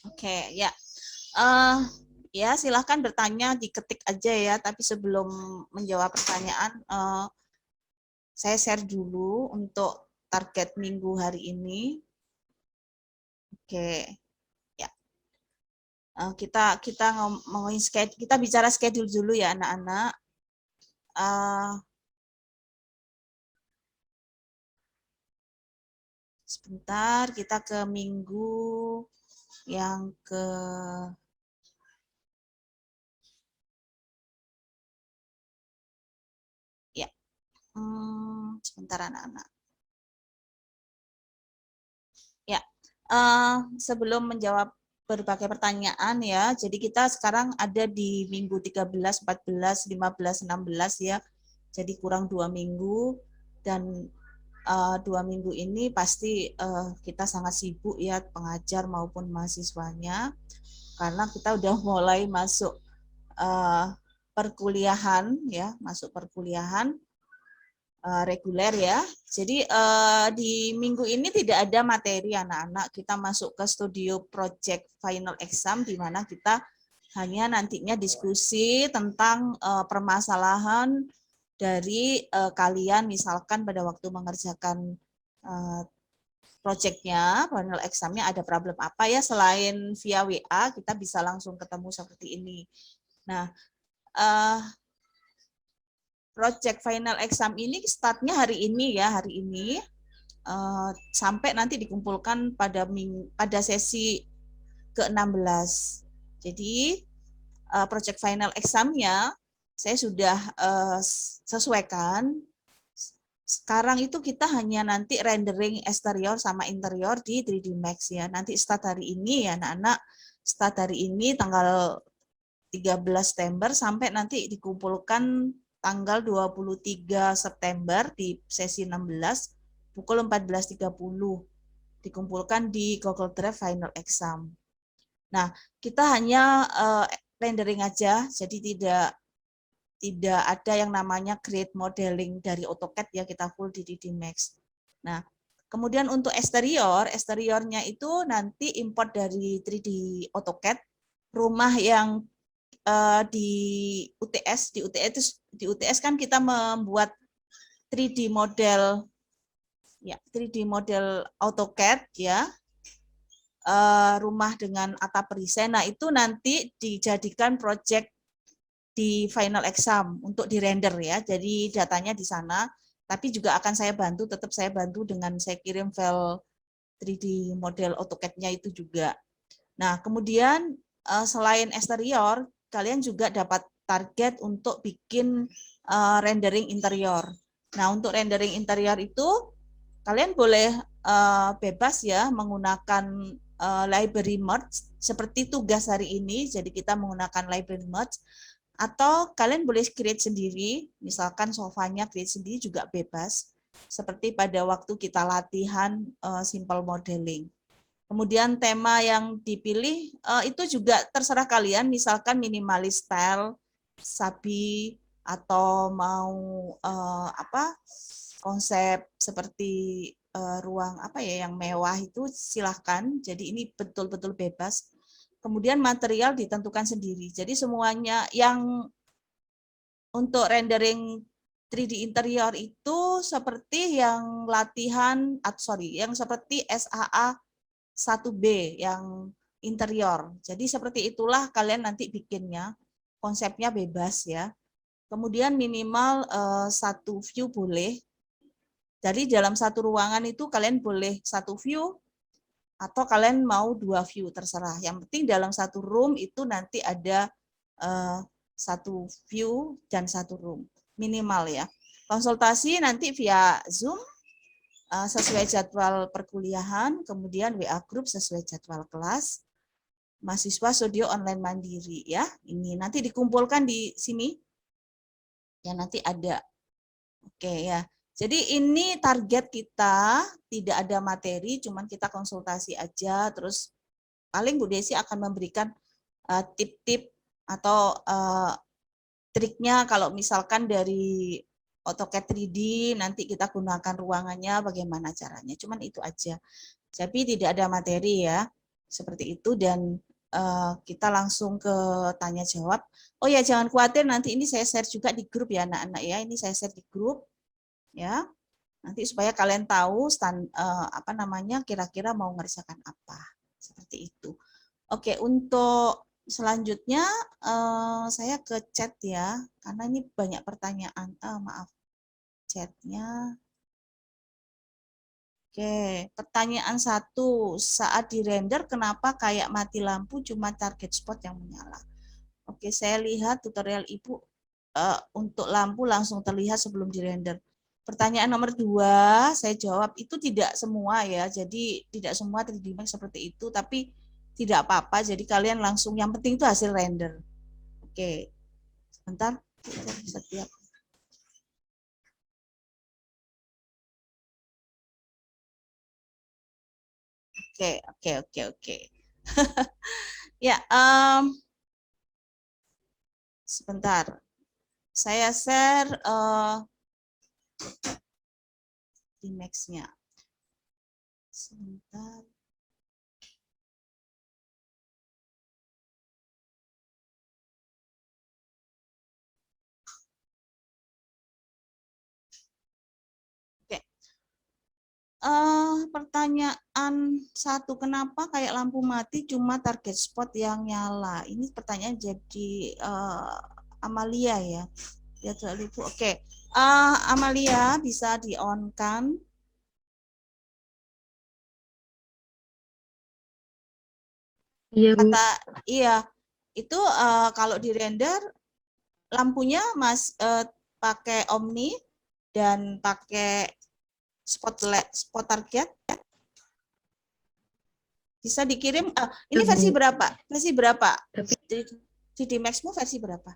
Oke, ya. Eh, ya, silahkan bertanya, diketik aja ya. Tapi sebelum menjawab pertanyaan, saya share dulu untuk target minggu hari ini. Oke, ya. Kita kita ngomongin schedule, kita bicara schedule dulu ya, anak-anak. Sebentar, kita ke minggu yang ke ya. Sebentar anak-anak. Ya, sebelum menjawab berbagai pertanyaan ya, jadi kita sekarang ada di minggu 13, 14, 15, 16 ya. Jadi kurang 2 minggu dan 2 minggu ini pasti kita sangat sibuk ya pengajar maupun mahasiswanya karena kita udah mulai masuk uh, perkuliahan ya, masuk perkuliahan reguler ya. Jadi di minggu ini tidak ada materi anak-anak. Kita masuk ke studio project final exam di mana kita hanya nantinya diskusi tentang permasalahan dari kalian misalkan pada waktu mengerjakan projectnya, final examnya ada problem apa ya selain via WA kita bisa langsung ketemu seperti ini. Nah, project final exam ini startnya hari ini ya, hari ini sampai nanti dikumpulkan pada sesi ke-16. Jadi project final examnya saya sudah sesuaikan. Sekarang itu kita hanya nanti rendering eksterior sama interior di 3D Max ya. Nanti start hari ini ya anak-anak, start hari ini tanggal 13 September sampai nanti dikumpulkan tanggal 23 September di sesi 16 pukul 14.30 dikumpulkan di Google Drive Final Exam. Nah, kita hanya rendering aja, jadi tidak ada yang namanya create modeling dari AutoCAD ya, kita full di 3D Max. Nah, kemudian untuk eksteriornya itu nanti import dari 3D AutoCAD, rumah yang di UTS kan kita membuat 3D model ya 3D model AutoCAD ya rumah dengan atap perisai. Nah itu nanti dijadikan project di final exam untuk dirender ya. Jadi datanya di sana. Tapi juga akan saya bantu, tetap saya bantu dengan saya kirim file 3D model AutoCAD-nya itu juga. Nah kemudian selain eksterior, kalian juga dapat target untuk bikin rendering interior. Nah untuk rendering interior itu kalian boleh bebas ya menggunakan library merge seperti tugas hari ini. Jadi kita menggunakan library merge atau kalian boleh create sendiri, misalkan sofanya create sendiri juga bebas. Seperti pada waktu kita latihan simple modeling. Kemudian tema yang dipilih itu juga terserah kalian, misalkan minimalis style, sabi, atau mau konsep seperti ruang apa ya yang mewah itu silahkan. Jadi ini betul-betul bebas. Kemudian material ditentukan sendiri. Jadi semuanya yang untuk rendering 3D interior itu seperti yang latihan, yang seperti SAA 1B yang interior. Jadi seperti itulah kalian nanti bikinnya. Konsepnya bebas ya. Kemudian minimal satu view boleh. Jadi dalam satu ruangan itu kalian boleh satu view atau kalian mau 2 view terserah. Yang penting dalam satu room itu nanti ada satu view dan satu room minimal ya. Konsultasi nanti via Zoom sesuai jadwal perkuliahan, kemudian WA group sesuai jadwal kelas. Mahasiswa studio online mandiri ya. Ini nanti dikumpulkan di sini. Ya nanti ada. Oke ya. Jadi ini target kita, tidak ada materi, cuman kita konsultasi aja. Terus paling Bu Desi akan memberikan tip-tip atau triknya kalau misalkan dari AutoCAD 3D nanti kita gunakan ruangannya bagaimana caranya. Cuman itu aja. Tapi tidak ada materi ya. Seperti itu, dan kita langsung ke tanya jawab. Oh ya, jangan khawatir, nanti ini saya share juga di grup ya anak-anak ya. Ini saya share di grup ya. Nanti supaya kalian tahu apa namanya, kira-kira mau ngerjakan apa. Seperti itu. Oke, untuk selanjutnya saya ke chat ya, karena ini banyak pertanyaan. Maaf, chatnya. Oke, pertanyaan 1. Saat di render, kenapa kayak mati lampu cuma target spot yang menyala? Oke, saya lihat tutorial Ibu untuk lampu langsung terlihat sebelum di render. Pertanyaan nomor 2, saya jawab itu tidak semua ya. Jadi tidak semua 3D Max seperti itu, tapi tidak apa-apa. Jadi kalian langsung, yang penting itu hasil render. Oke, sebentar. Saya bisa lihat. Oke. Ya, sebentar. Saya share di Max-nya. Sebentar. Oke. Pertanyaan 1, kenapa kayak lampu mati cuma target spot yang nyala? Ini pertanyaan jadi Amalia ya. Ya, Ibu. Oke. Amalia bisa di-on-kan. Iya, Bu. Kata iya. Itu kalau di render lampunya pakai Omni dan pakai spot target. Bisa dikirim. Ini Ya, versi Bu. berapa? Versi berapa? Tapi 3D Max-mu versi berapa?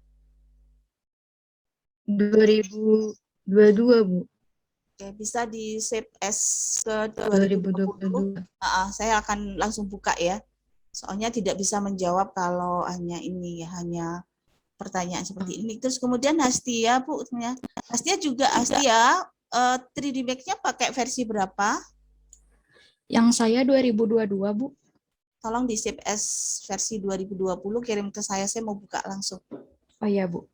2022, Bu. Oke, bisa di save as ke 2020. 2022. Saya akan langsung buka ya. Soalnya tidak bisa menjawab kalau hanya ini ya, hanya pertanyaan seperti ini. Terus kemudian Hastia, Bu, Hastia juga 3D Max-nya pakai versi berapa? Yang saya 2022, Bu. Tolong di save as versi 2020, kirim ke saya mau buka langsung. Oh iya, Bu.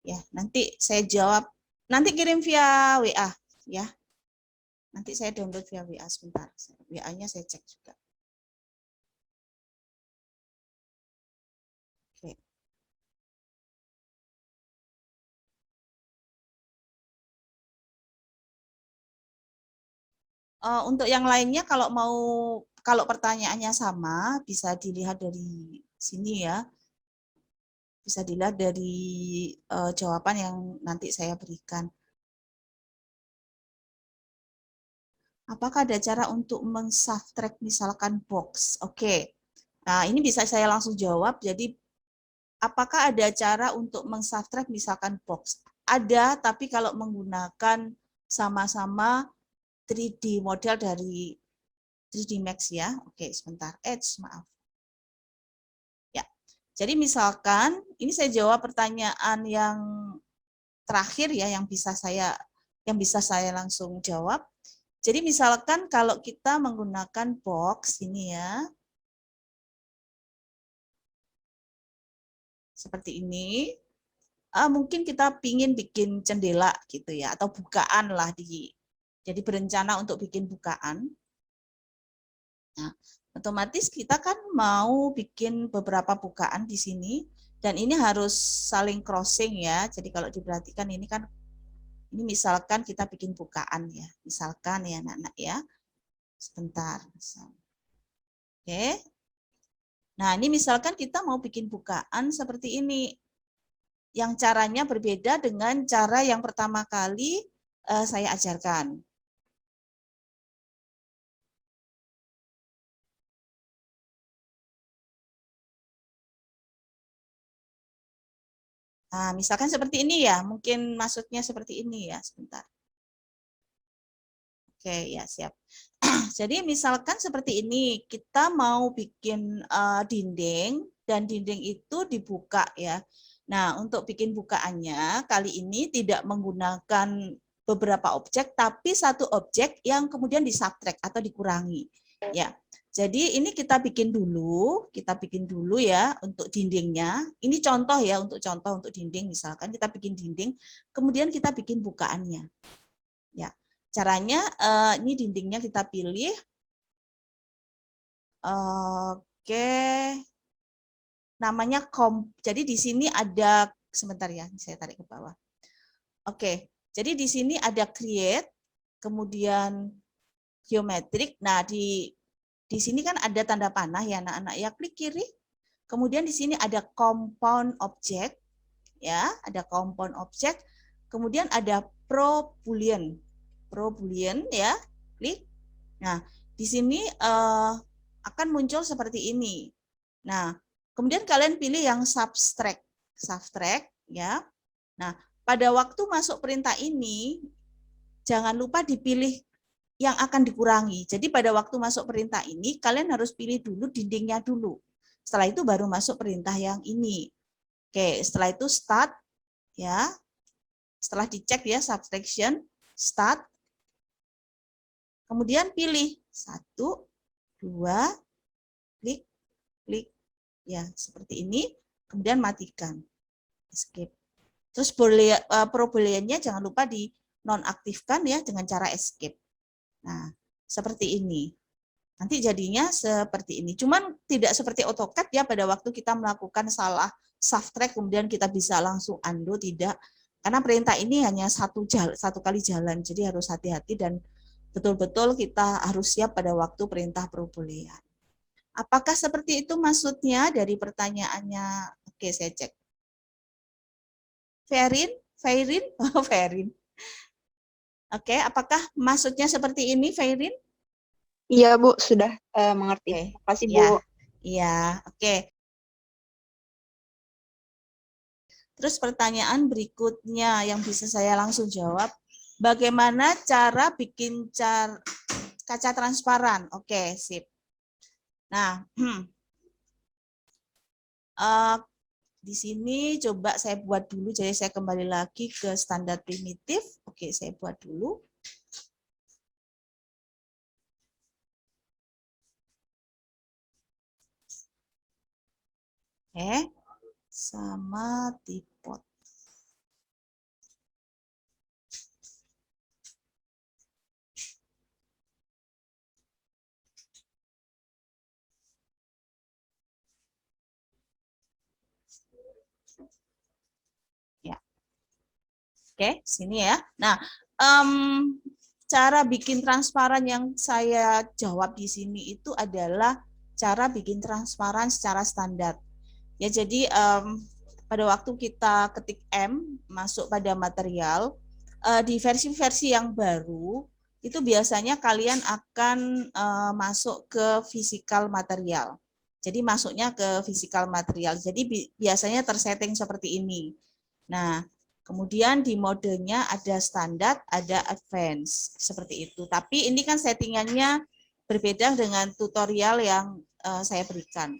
Ya, nanti saya jawab. Nanti kirim via WA ya. Nanti saya download via WA sebentar. WA-nya saya cek juga. Oke. Untuk yang lainnya kalau pertanyaannya sama bisa dilihat dari sini ya. Bisa dilihat dari jawaban yang nanti saya berikan. Apakah ada cara untuk men-subtract misalkan box? Oke. Nah, ini bisa saya langsung jawab. Jadi apakah ada cara untuk men-subtract misalkan box? Ada, tapi kalau menggunakan sama-sama 3D model dari 3D Max ya. Oke, sebentar. Maaf. Ya. Jadi misalkan ini saya jawab pertanyaan yang terakhir ya, yang bisa saya langsung jawab. Jadi misalkan kalau kita menggunakan box ini ya, seperti ini, mungkin kita pingin bikin jendela gitu ya, atau bukaan lah jadi berencana untuk bikin bukaan. Nah, otomatis kita kan mau bikin beberapa bukaan di sini, dan ini harus saling crossing ya. Jadi kalau diperhatikan ini kan, ini misalkan kita bikin bukaan ya, misalkan ya anak-anak ya, sebentar. Oke. Nah, ini misalkan kita mau bikin bukaan seperti ini, yang caranya berbeda dengan cara yang pertama kali saya ajarkan. Nah, misalkan seperti ini ya, mungkin maksudnya seperti ini ya, sebentar. Oke, ya siap. Jadi misalkan seperti ini, kita mau bikin dinding, dan dinding itu dibuka ya. Nah, untuk bikin bukaannya, kali ini tidak menggunakan beberapa objek, tapi satu objek yang kemudian disubtract atau dikurangi. Ya, Jadi ini kita bikin dulu ya untuk dindingnya. Ini contoh ya, untuk dinding misalkan kita bikin dinding, kemudian kita bikin bukaannya. Ya, caranya ini dindingnya kita pilih. Oke, namanya Jadi di sini ada, sebentar ya, saya tarik ke bawah. Oke, jadi di sini ada create, kemudian geometrik. Nah, di sini kan ada tanda panah ya anak-anak ya, klik kiri. Kemudian di sini ada compound object ya, ada compound object. Kemudian ada pro boolean ya, klik. Nah, di sini akan muncul seperti ini. Nah, kemudian kalian pilih yang subtract ya. Nah, pada waktu masuk perintah ini jangan lupa dipilih yang akan dikurangi. Jadi pada waktu masuk perintah ini, kalian harus pilih dulu dindingnya dulu. Setelah itu baru masuk perintah yang ini. Oke, setelah itu start, ya. Setelah dicek ya, subtraction, start. Kemudian pilih 1, 2, klik, klik. Ya, seperti ini. Kemudian matikan. Escape. Terus booleannya jangan lupa di nonaktifkan ya dengan cara escape. Nah, seperti ini. Nanti jadinya seperti ini. Cuman tidak seperti AutoCAD ya, pada waktu kita melakukan salah subtract kemudian kita bisa langsung undo, tidak. Karena perintah ini hanya satu kali jalan, jadi harus hati-hati dan betul-betul kita harus siap pada waktu perintah perboolean. Apakah seperti itu maksudnya dari pertanyaannya? Oke, saya cek. Ferin? Oh, Ferin. Oke, apakah maksudnya seperti ini, Ferin? Iya, Bu, sudah mengerti. Oke. Terima kasih, Ya, Bu. iya, oke. Terus pertanyaan berikutnya yang bisa saya langsung jawab, bagaimana cara bikin kaca transparan? Oke, sip. Nah, di sini coba saya buat dulu, jadi saya kembali lagi ke standar primitif. Oke, saya buat dulu. Oke, sama tipot. Ya, oke, sini ya. Nah, cara bikin transparan yang saya jawab di sini itu adalah cara bikin transparan secara standar. Ya, jadi pada waktu kita ketik M masuk pada material, di versi-versi yang baru itu biasanya kalian akan masuk ke physical material. Jadi masuknya ke physical material. Jadi biasanya tersetting seperti ini. Nah, kemudian di modenya ada standar, ada advance, seperti itu. Tapi ini kan settingannya berbeda dengan tutorial yang saya berikan.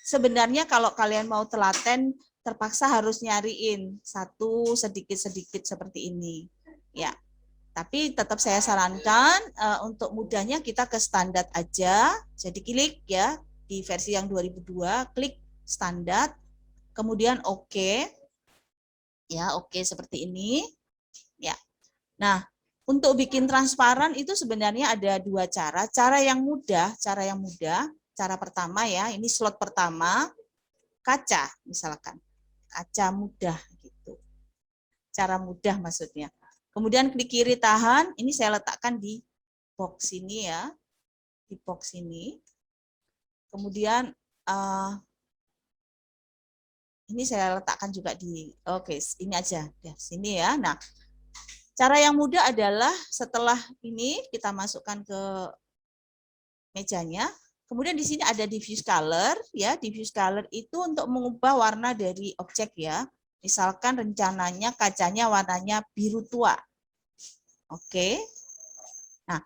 Sebenarnya kalau kalian mau telaten, terpaksa harus nyariin satu sedikit-sedikit seperti ini. Ya, tapi tetap saya sarankan untuk mudahnya kita ke standar aja. Jadi klik ya di versi yang 2002, klik standar, kemudian oke. Ya, oke seperti ini. Ya. Nah, untuk bikin transparan itu sebenarnya ada dua cara. Cara yang mudah, cara pertama ya, ini slot pertama, kaca misalkan. Kaca mudah gitu. Cara mudah maksudnya. Kemudian klik kiri tahan, ini saya letakkan di box ini ya. Di box ini. Kemudian ini saya letakkan juga di, oke, ini aja, ya, sini ya. Nah, cara yang mudah adalah setelah ini kita masukkan ke mejanya, kemudian di sini ada diffuse color, ya. Diffuse color itu untuk mengubah warna dari objek ya. Misalkan rencananya kacanya warnanya biru tua, oke. Nah,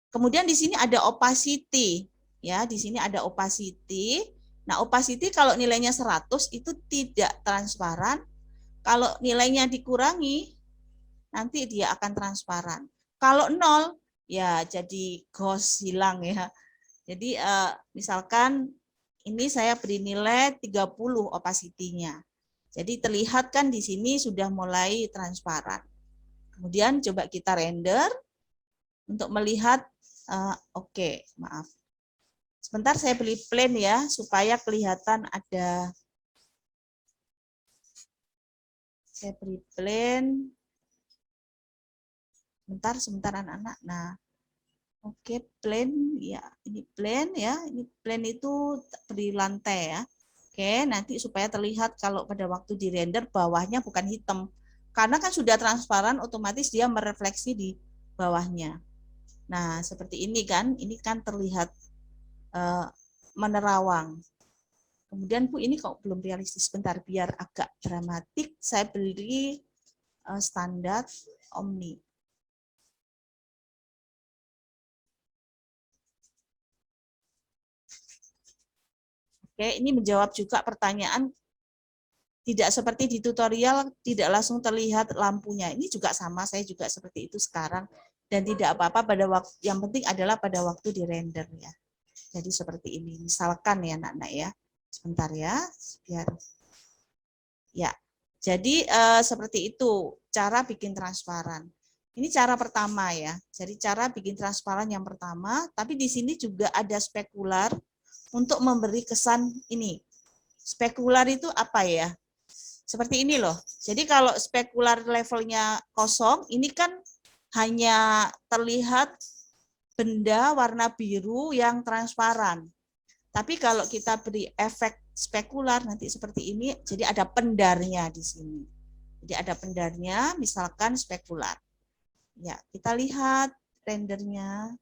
kemudian di sini ada opacity, ya. Di sini ada opacity. Nah, opacity kalau nilainya 100 itu tidak transparan. Kalau nilainya dikurangi, nanti dia akan transparan. Kalau 0, ya jadi ghost, hilang ya. Jadi misalkan ini saya beri nilai 30 opacity-nya. Jadi terlihat kan di sini sudah mulai transparan. Kemudian coba kita render untuk melihat, oke, maaf. Sebentar saya beli plane ya, supaya kelihatan ada, saya beri plane. Sebentar anak-anak. Nah, oke, plane ya, ini plane ya, ini plane itu beri lantai ya. Oke, nanti supaya terlihat kalau pada waktu di render bawahnya bukan hitam. Karena kan sudah transparan, otomatis dia merefleksi di bawahnya. Nah, seperti ini kan terlihat menerawang. Kemudian Bu, ini kok belum realistis. Bentar, biar agak dramatik, saya beri standar Omni. Oke, ini menjawab juga pertanyaan, tidak seperti di tutorial, tidak langsung terlihat lampunya. Ini juga sama, saya juga seperti itu sekarang. Dan tidak apa-apa pada waktu, yang penting adalah pada waktu di render ya. Jadi seperti ini, misalkan ya anak-anak ya. Sebentar ya, biar ya. Jadi seperti itu cara bikin transparan. Ini cara pertama ya. Jadi cara bikin transparan yang pertama, tapi di sini juga ada spekular untuk memberi kesan ini. Spekular itu apa ya? Seperti ini loh. Jadi kalau spekular levelnya kosong, ini kan hanya terlihat benda warna biru yang transparan. Tapi kalau kita beri efek spekular nanti seperti ini, jadi ada pendarnya di sini. Jadi ada pendarnya, misalkan spekular. Ya, kita lihat rendernya.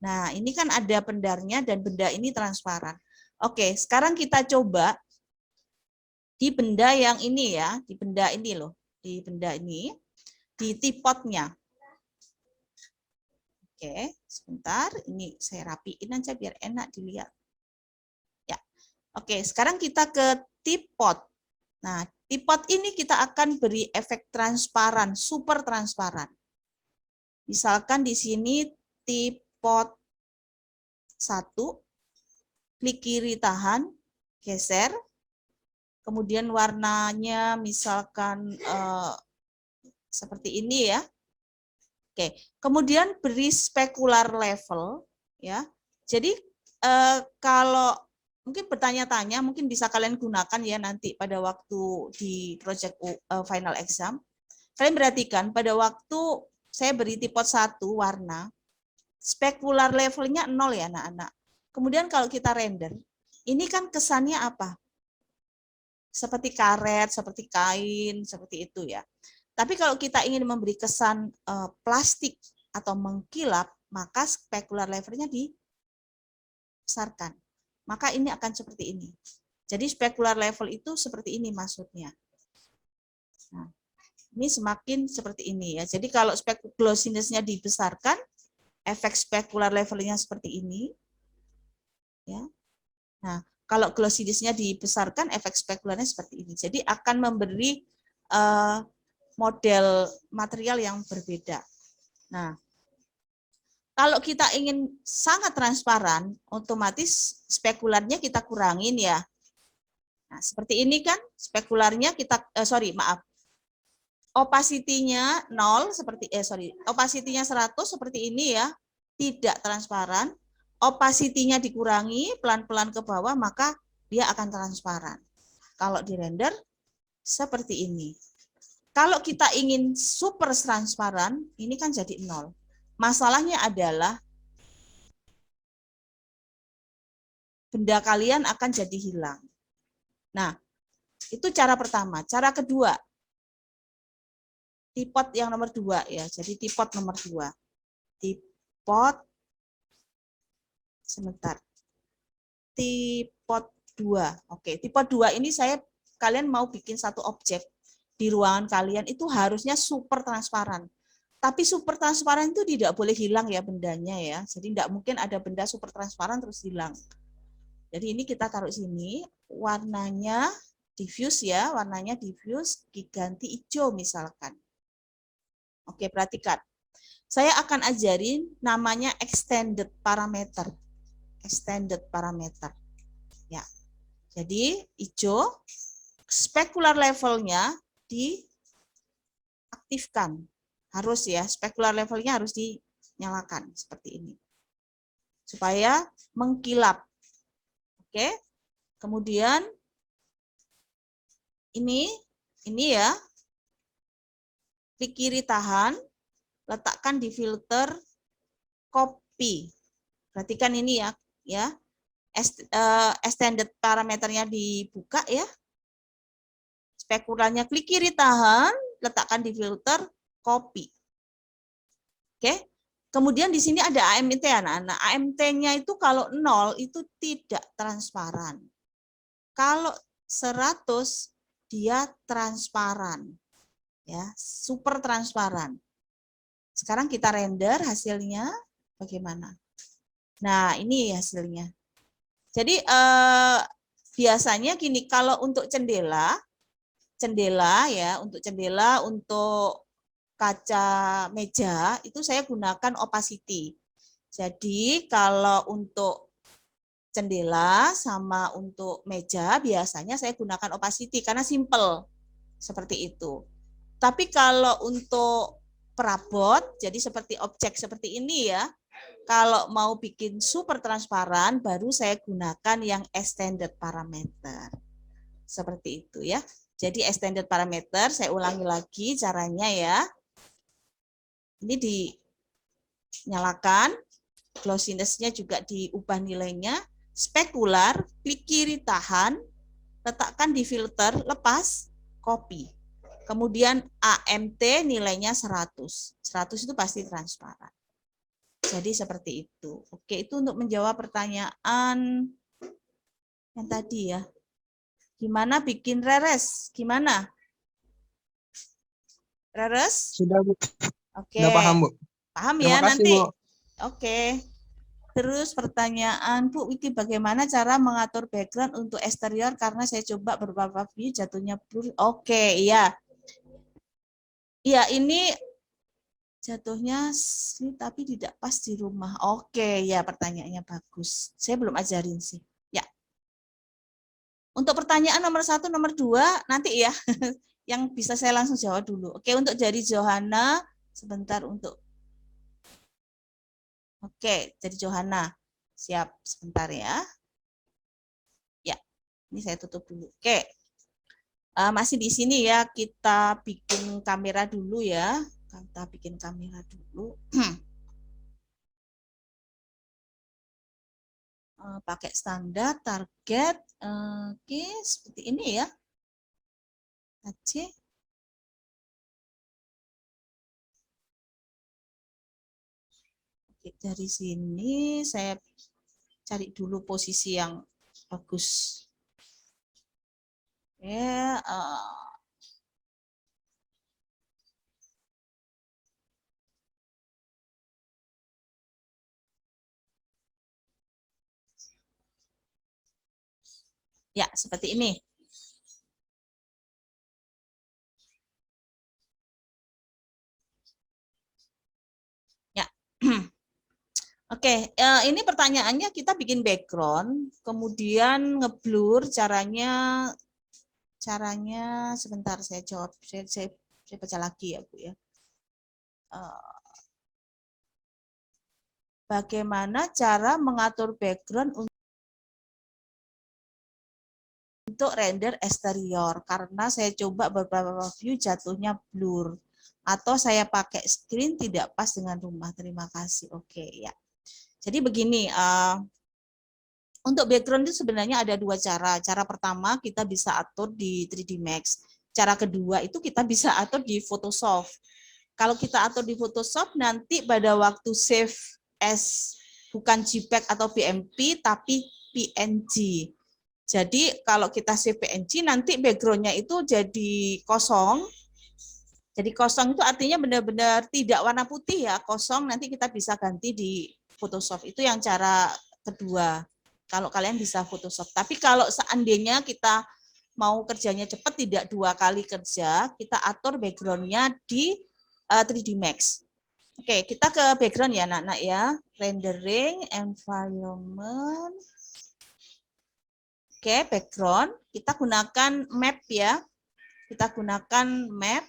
Nah, ini kan ada pendarnya dan benda ini transparan. Oke, sekarang kita coba di benda yang ini ya, di benda ini loh, di benda ini, di tipotnya. Oke, sebentar, ini saya rapiin aja biar enak dilihat. Ya, oke, sekarang kita ke tipot. Nah, tipot ini kita akan beri efek transparan, super transparan. Misalkan di sini tipot 1, klik kiri tahan, geser, kemudian warnanya misalkan seperti ini ya. Oke, kemudian beri spekular level ya. Jadi kalau mungkin bertanya-tanya, mungkin bisa kalian gunakan ya nanti pada waktu di project final exam. Kalian perhatikan pada waktu saya beri tipot 1 warna, spekular levelnya 0 ya anak-anak. Kemudian kalau kita render, ini kan kesannya apa? Seperti karet, seperti kain, seperti itu ya. Tapi kalau kita ingin memberi kesan plastik atau mengkilap, maka spekular levelnya dibesarkan. Maka ini akan seperti ini. Jadi spekular level itu seperti ini maksudnya. Nah, ini semakin seperti ini ya. Jadi kalau glossiness-nya dibesarkan, efek spekular levelnya seperti ini. Ya. Nah, kalau glossiness-nya dibesarkan, efek spekularnya seperti ini. Jadi akan memberi model material yang berbeda. Nah, kalau kita ingin sangat transparan, otomatis spekularnya kita kurangin ya. Nah, seperti ini kan, spekularnya kita, opacity-nya 0, opacity-nya 100 seperti ini ya, tidak transparan. Opacity-nya dikurangi pelan-pelan ke bawah, maka dia akan transparan. Kalau di render, seperti ini. Kalau kita ingin super transparan, ini kan jadi 0. Masalahnya adalah benda kalian akan jadi hilang. Nah, itu cara pertama. Cara kedua, tipot yang nomor 2 ya. Jadi tipot nomor 2. Tipot, sebentar. Tipot 2. Oke, tipot 2 ini kalian mau bikin satu objek di ruangan kalian itu harusnya super transparan. Tapi super transparan itu tidak boleh hilang ya bendanya ya. Jadi tidak mungkin ada benda super transparan terus hilang. Jadi ini kita taruh sini, warnanya diffuse ya, warnanya diffuse diganti hijau misalkan. Oke, perhatikan. saya akan ajarin namanya extended parameter. Extended parameter. Ya. Jadi hijau, specular levelnya diaktifkan. Harus ya, specular levelnya harus dinyalakan seperti ini. Supaya mengkilap. Oke. Kemudian ini ya. Klik kiri tahan, letakkan di filter copy. Perhatikan ini ya. Extended parameternya dibuka ya. Spekularnya klik kiri tahan, letakkan di filter copy. Oke. Kemudian di sini ada AMT anak-anak. AMT-nya itu kalau 0 itu tidak transparan. Kalau 100 dia transparan. Ya, super transparan. Sekarang kita render hasilnya bagaimana? Nah, ini hasilnya. Jadi biasanya gini, kalau untuk jendela ya, untuk jendela, untuk kaca meja itu saya gunakan opacity. Jadi kalau untuk jendela sama untuk meja biasanya saya gunakan opacity karena simple seperti itu. Tapi kalau untuk perabot, jadi seperti objek seperti ini ya, kalau mau bikin super transparan, baru saya gunakan yang extended parameter. Seperti itu ya. Jadi extended parameter, saya ulangi lagi caranya ya. Ini dinyalakan, glossiness-nya juga diubah nilainya, spekular, klik kiri tahan, letakkan di filter, lepas, copy. Kemudian AMT nilainya 100. 100 itu pasti transparan. Jadi seperti itu. Oke, itu untuk menjawab pertanyaan yang tadi ya. Gimana bikin reres? Gimana? Reres? Sudah, Bu. Oke. Sudah paham, Bu. Paham Terima ya kasih, nanti? Bu. Oke. Terus pertanyaan, Bu Wiki, bagaimana cara mengatur background untuk eksterior karena saya coba beberapa view jatuhnya blur. Oke, iya. Iya, ini jatuhnya sih tapi tidak pas di rumah. Oke, ya pertanyaannya bagus. Saya belum ajarin sih. Ya. Untuk pertanyaan nomor 1, nomor 2 nanti ya. Yang bisa saya langsung jawab dulu. Oke, untuk jari Johanna sebentar untuk. Oke, jari Johanna. Siap, sebentar ya. Ya, ini saya tutup dulu. Oke. Masih di sini ya, kita bikin kamera dulu ya. Kita bikin kamera dulu. Pakai standar, target. Oke, seperti ini ya. Oke. Oke, dari sini saya cari dulu posisi yang bagus. Ya, ya seperti ini. Ya. Oke, ini pertanyaannya kita bikin background, kemudian ngeblur caranya sebentar saya jawab, saya baca lagi ya Bu ya. Bagaimana cara mengatur background untuk render eksterior karena saya coba beberapa view jatuhnya blur atau saya pakai screen tidak pas dengan rumah. Terima kasih. Oke ya. Jadi begini, untuk background itu sebenarnya ada 2 cara. Cara pertama kita bisa atur di 3D Max. Cara kedua itu kita bisa atur di Photoshop. Kalau kita atur di Photoshop nanti pada waktu save as bukan JPEG atau BMP tapi PNG. Jadi kalau kita save PNG nanti background-nya itu jadi kosong. Jadi kosong itu artinya benar-benar tidak warna putih ya, kosong, nanti kita bisa ganti di Photoshop. Itu yang cara kedua. Kalau kalian bisa Photoshop. Tapi kalau seandainya kita mau kerjanya cepat, tidak 2 kali kerja, kita atur background-nya di 3D Max. Oke, kita ke background ya anak-anak ya. Rendering, environment. Oke, background. Kita gunakan map ya. Kita gunakan map.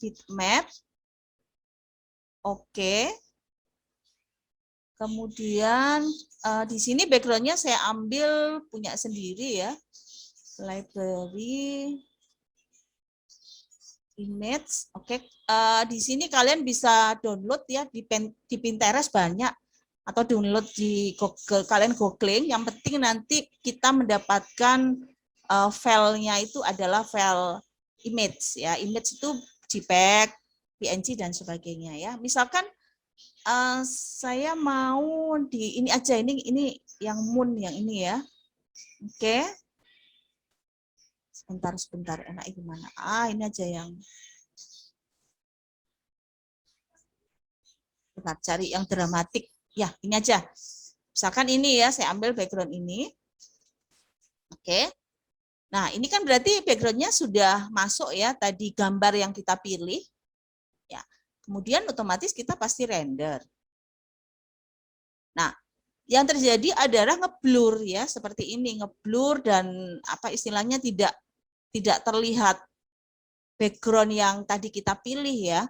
Bitmap. Oke. Kemudian di sini backgroundnya saya ambil punya sendiri ya. Library. Image. Oke. Di sini kalian bisa download ya di Pinterest banyak. Atau download di Google, kalian googling, yang penting nanti kita mendapatkan filenya itu adalah file image ya, image itu JPEG, PNG dan sebagainya ya. Misalkan saya mau di ini aja, ini yang moon yang ini ya. Oke. Sebentar, enak gimana? Ini aja yang bentar, cari yang dramatik. Ya, ini aja. Misalkan ini ya, saya ambil background ini. Oke. Nah, ini kan berarti background-nya sudah masuk ya, tadi gambar yang kita pilih. Ya. Kemudian otomatis kita pasti render. Nah, yang terjadi adalah ngeblur ya, seperti ini, ngeblur dan apa istilahnya tidak terlihat background yang tadi kita pilih ya.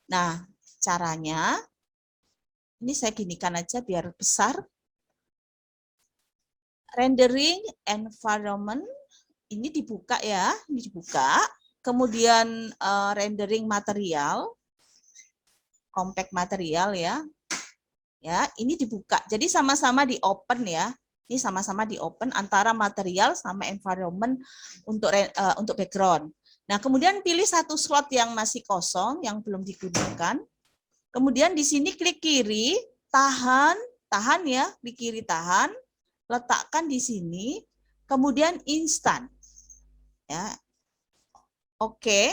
Nah, caranya ini saya ginikan aja biar besar. Rendering environment ini dibuka ya, ini dibuka. Kemudian rendering material, compact material ya. Ya, ini dibuka. Jadi sama-sama di open ya. Ini sama-sama di open antara material sama environment untuk background. Nah, kemudian pilih satu slot yang masih kosong yang belum digunakan. Kemudian di sini klik kiri, tahan ya, di kiri tahan, letakkan di sini, kemudian instan. Ya. Oke.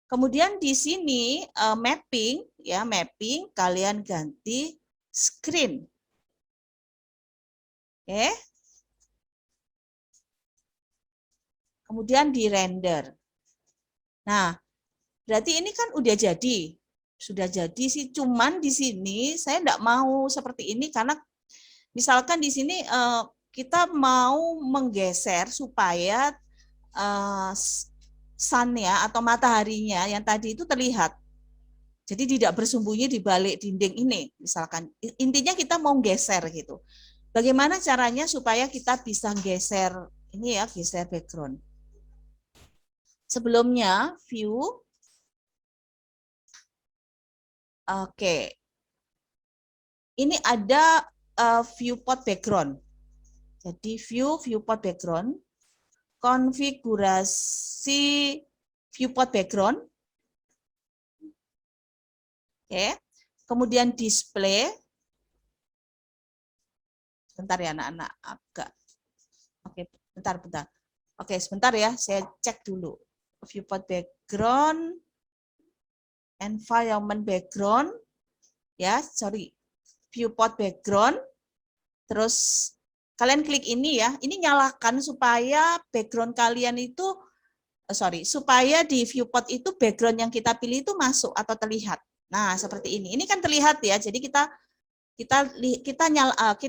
Kemudian di sini mapping ya, mapping kalian ganti screen. Oke. Kemudian di render. Nah, berarti ini kan udah jadi. Sudah jadi sih, cuman di sini saya enggak mau seperti ini karena misalkan di sini kita mau menggeser supaya sun ya atau mataharinya yang tadi itu terlihat. Jadi tidak bersembunyi di balik dinding ini, misalkan. Intinya kita mau geser gitu. Bagaimana caranya supaya kita bisa geser ini ya, geser background. Sebelumnya view. Oke. Ini ada viewport background. Jadi viewport background, konfigurasi viewport background. Oke. Kemudian display. Sebentar ya anak-anak, agak. Oke, bentar. Oke, sebentar ya, saya cek dulu. Viewport background, environment background, ya, sorry, viewport background. Terus kalian klik ini ya, ini nyalakan supaya background kalian itu, supaya di viewport itu background yang kita pilih itu masuk atau terlihat. Nah, seperti ini. Ini kan terlihat ya. Jadi kita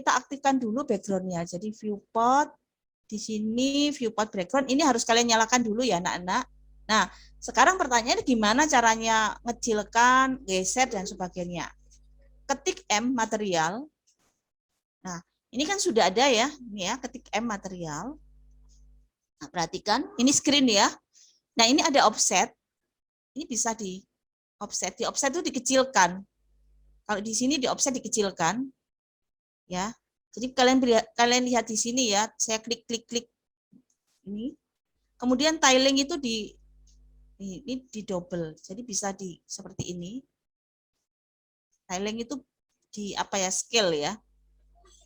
aktifkan dulu backgroundnya. Jadi viewport di sini viewport background ini harus kalian nyalakan dulu ya anak-anak. Nah, sekarang pertanyaannya gimana caranya ngecilkan, geser dan sebagainya. Ketik M material. Nah, ini kan sudah ada ya. Ini ya, ketik M material. Nah, perhatikan, ini screen ya. Nah, ini ada offset. Ini bisa di offset. Di offset itu dikecilkan. Kalau di sini di offset dikecilkan, ya. Jadi kalian lihat di sini ya. Saya klik ini. Kemudian tiling itu ini di double. Jadi bisa seperti ini. Tiling itu di apa ya, scale ya.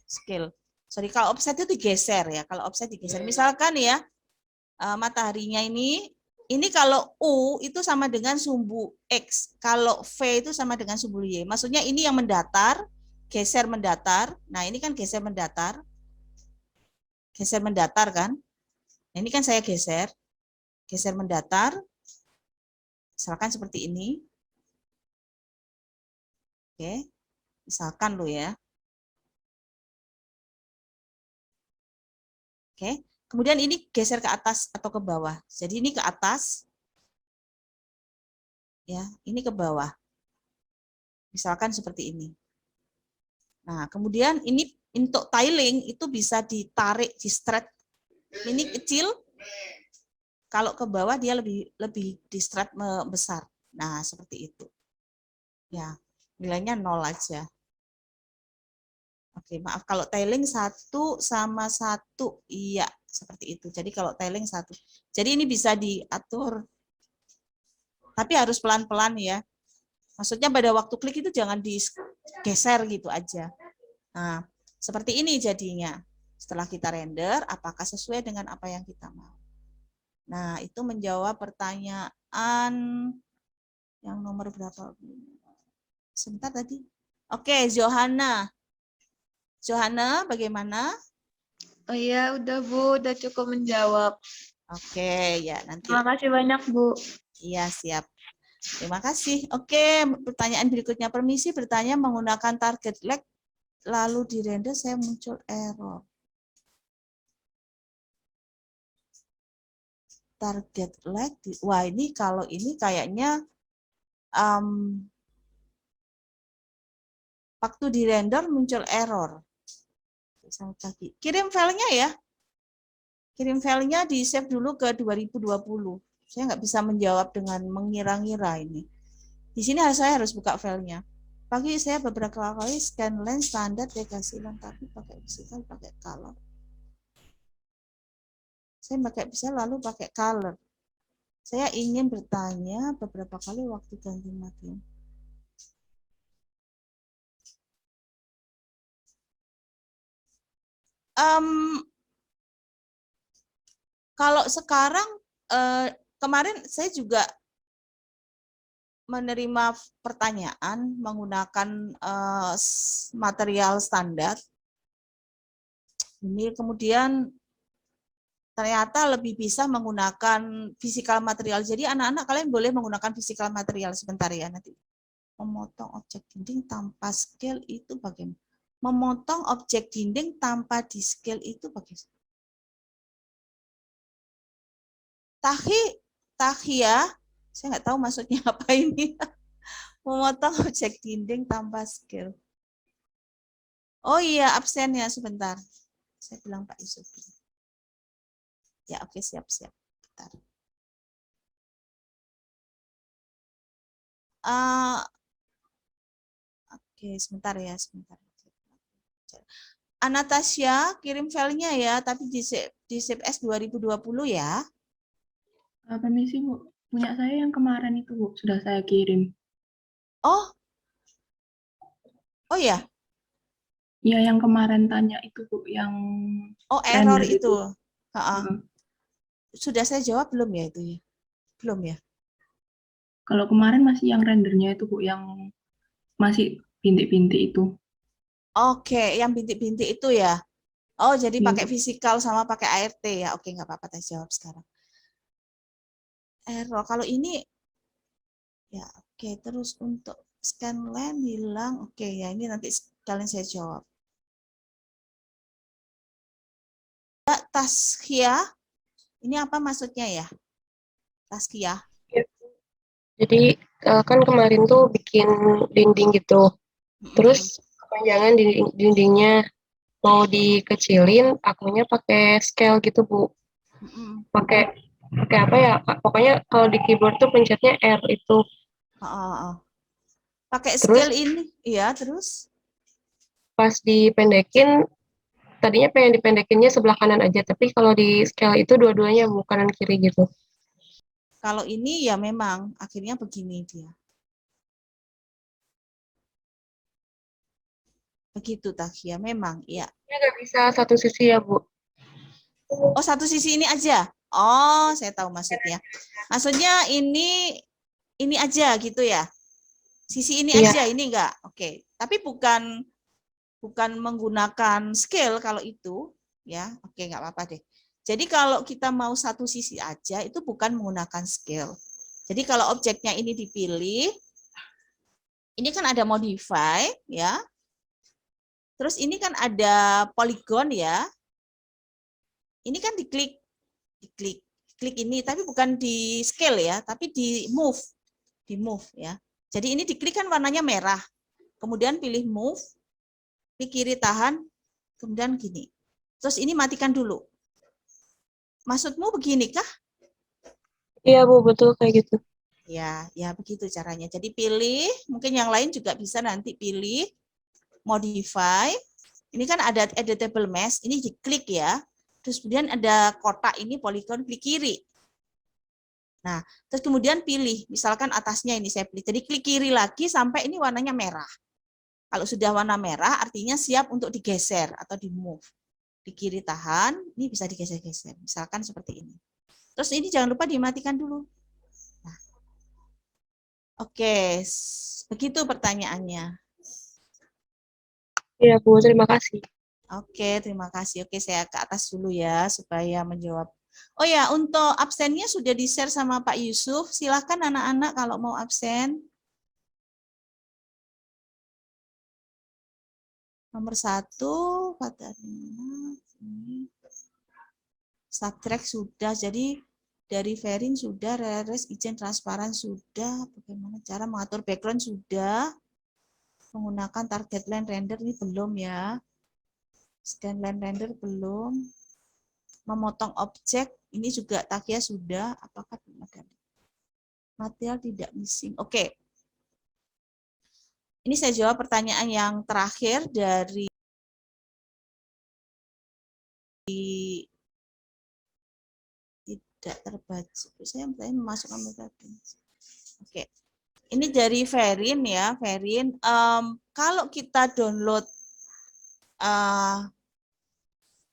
Scale. Sorry, kalau offset itu digeser ya. Kalau offset digeser. Misalkan ya, mataharinya ini kalau U itu sama dengan sumbu X, kalau V itu sama dengan sumbu Y. Maksudnya ini yang mendatar, geser mendatar. Nah, ini kan geser mendatar. Geser mendatar kan? Nah, ini kan saya geser mendatar. Misalkan seperti ini. Oke, misalkan lo ya. Oke, kemudian ini geser ke atas atau ke bawah. Jadi ini ke atas, ya, ini ke bawah. Misalkan seperti ini. Nah, kemudian ini untuk tiling itu bisa ditarik, di stretch. Ini kecil, kalau ke bawah dia lebih di stretch besar. Nah, seperti itu. Ya, nilainya 0 aja. Oke, maaf kalau tiling 1 sama 1, iya seperti itu. Jadi kalau tiling 1. Jadi ini bisa diatur, tapi harus pelan-pelan ya. Maksudnya pada waktu klik itu jangan digeser gitu aja. Nah, seperti ini jadinya. Setelah kita render, apakah sesuai dengan apa yang kita mau? Nah, itu menjawab pertanyaan yang nomor berapa? Sebentar tadi. Oke, Johanna. Johanna, bagaimana? Oh iya, udah Bu, udah cukup menjawab. Oke, ya nanti. Terima kasih banyak Bu. Iya, siap. Terima kasih. Oke, pertanyaan berikutnya. Permisi bertanya menggunakan target lag, lalu di render saya muncul error. Target lag, wah ini kalau ini kayaknya waktu di render muncul error. Kirim filenya ya. Kirim filenya di save dulu ke 2020. Saya nggak bisa menjawab dengan mengira-ngira ini. Di sini saya harus buka filenya. Pagi saya beberapa kali scan lens standar dikasih tapi pakai physical pakai color. Saya pakai bisa lalu pakai color. Saya ingin bertanya beberapa kali waktu ganti mati. Kalau sekarang kemarin saya juga menerima pertanyaan menggunakan material standar. Ini kemudian ternyata lebih bisa menggunakan physical material. Jadi anak-anak kalian boleh menggunakan physical material sebentar ya nanti. Memotong objek dinding tanpa scale itu bagaimana? Memotong objek dinding tanpa di scale itu bagaimana? Tahia, saya nggak tahu maksudnya apa ini. Memotong objek dinding tanpa scale. Oh iya, absennya sebentar. Saya bilang Pak Yusuf. Ya, oke, siap-siap. Bentar. Oke, sebentar ya, sebentar. Anastasia, kirim filenya ya, tapi di CPS 2020 ya. Permisi Bu, punya saya yang kemarin itu Bu, sudah saya kirim. Oh ya. Ya yang kemarin tanya itu Bu, yang Oh, error render itu. Sudah saya jawab belum ya itu ya? Belum ya? Kalau kemarin masih yang rendernya itu Bu, yang masih bintik-bintik itu. Oke, yang bintik-bintik itu ya. Oh, jadi Iya, pakai Bu. fisikal sama pakai ART ya. Oke, nggak apa-apa, saya jawab sekarang. Error. Kalau ini, ya oke. Terus untuk scan lens hilang. Oke, ya ini nanti kalian saya jawab. Taskia, ini apa maksudnya ya? Taskia. Jadi kan kemarin tuh bikin dinding gitu. Terus kepanjangan dindingnya mau dikecilin, akunya pakai scale gitu, Bu. Pakai pakai apa ya? Pokoknya kalau di keyboard tuh pencetnya R itu. Pakai Terus scale ini, iya terus. pas dipendekin, tadinya pengen dipendekinnya sebelah kanan aja, tapi kalau di scale itu dua-duanya Bu, kanan kiri gitu. Kalau ini ya memang akhirnya begini dia. Begitu Taskia, memang ya. Ini nggak bisa satu sisi ya, Bu. Oh, satu sisi ini aja. Oh, saya tahu maksudnya. Maksudnya ini aja gitu ya. Sisi ini Iya. aja, ini enggak. Oke. Tapi bukan menggunakan scale kalau itu, ya. Oke, enggak apa-apa deh. Jadi kalau kita mau satu sisi aja itu bukan menggunakan scale. Jadi kalau objeknya ini dipilih, ini kan ada modify ya. Terus ini kan ada polygon ya. Ini kan diklik ini, tapi bukan di scale ya, tapi di move ya. Jadi ini diklik kan warnanya merah. Kemudian pilih move, klik kiri tahan, kemudian gini. Terus ini matikan dulu. Maksudmu begini kah? Iya, Bu, betul kayak gitu. Ya begitu caranya. Jadi pilih, mungkin yang lain juga bisa nanti pilih modify. Ini kan ada editable mesh, ini diklik ya. Terus kemudian ada kotak ini polygon, klik kiri. Nah, terus kemudian pilih, misalkan atasnya ini saya pilih. Jadi klik kiri lagi sampai ini warnanya merah. Kalau sudah warna merah artinya siap untuk digeser atau di move. Di kiri tahan, ini bisa digeser-geser. Misalkan seperti ini. Terus ini jangan lupa dimatikan dulu. Nah. Oke, begitu pertanyaannya. Iya, Bu, terima kasih. Oke, terima kasih. Oke, saya ke atas dulu ya supaya menjawab. Oh ya, untuk absennya sudah di-share sama Pak Yusuf. Silahkan anak-anak kalau mau absen. Nomor 1, pada subtract sudah. Jadi dari Verin sudah, Reres, izin transparan sudah. Bagaimana cara mengatur background sudah. Menggunakan target line render ini belum ya. Scan line render belum. Memotong objek ini juga Takia sudah. Apakah ada material tidak missing? Oke. Ini saya jawab pertanyaan yang terakhir dari tidak terbaca. Saya memasukkan metode. Oke. Ini dari Verin ya, Verin. Kalau kita download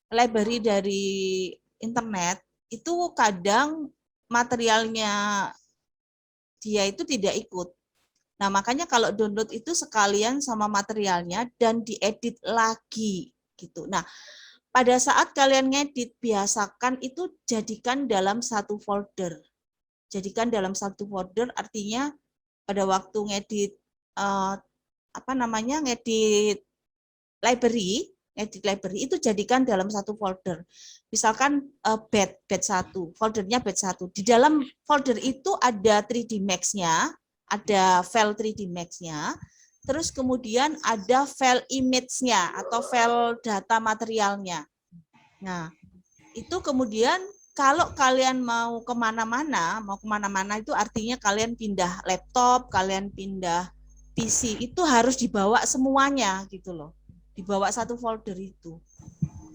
library dari internet, itu kadang materialnya dia itu tidak ikut. Nah, makanya kalau download itu sekalian sama materialnya dan diedit lagi gitu. Nah, pada saat kalian ngedit, biasakan itu jadikan dalam satu folder. Jadikan dalam satu folder artinya pada waktu ngedit ngedit library itu jadikan dalam satu folder. Misalkan batch 1, foldernya batch 1. Di dalam folder itu ada 3D Max-nya, ada file 3D Max-nya, terus kemudian ada file image-nya atau file data materialnya. Nah, itu kemudian kalau kalian mau kemana-mana itu artinya kalian pindah laptop, kalian pindah PC, itu harus dibawa semuanya gitu loh. Dibawa satu folder itu.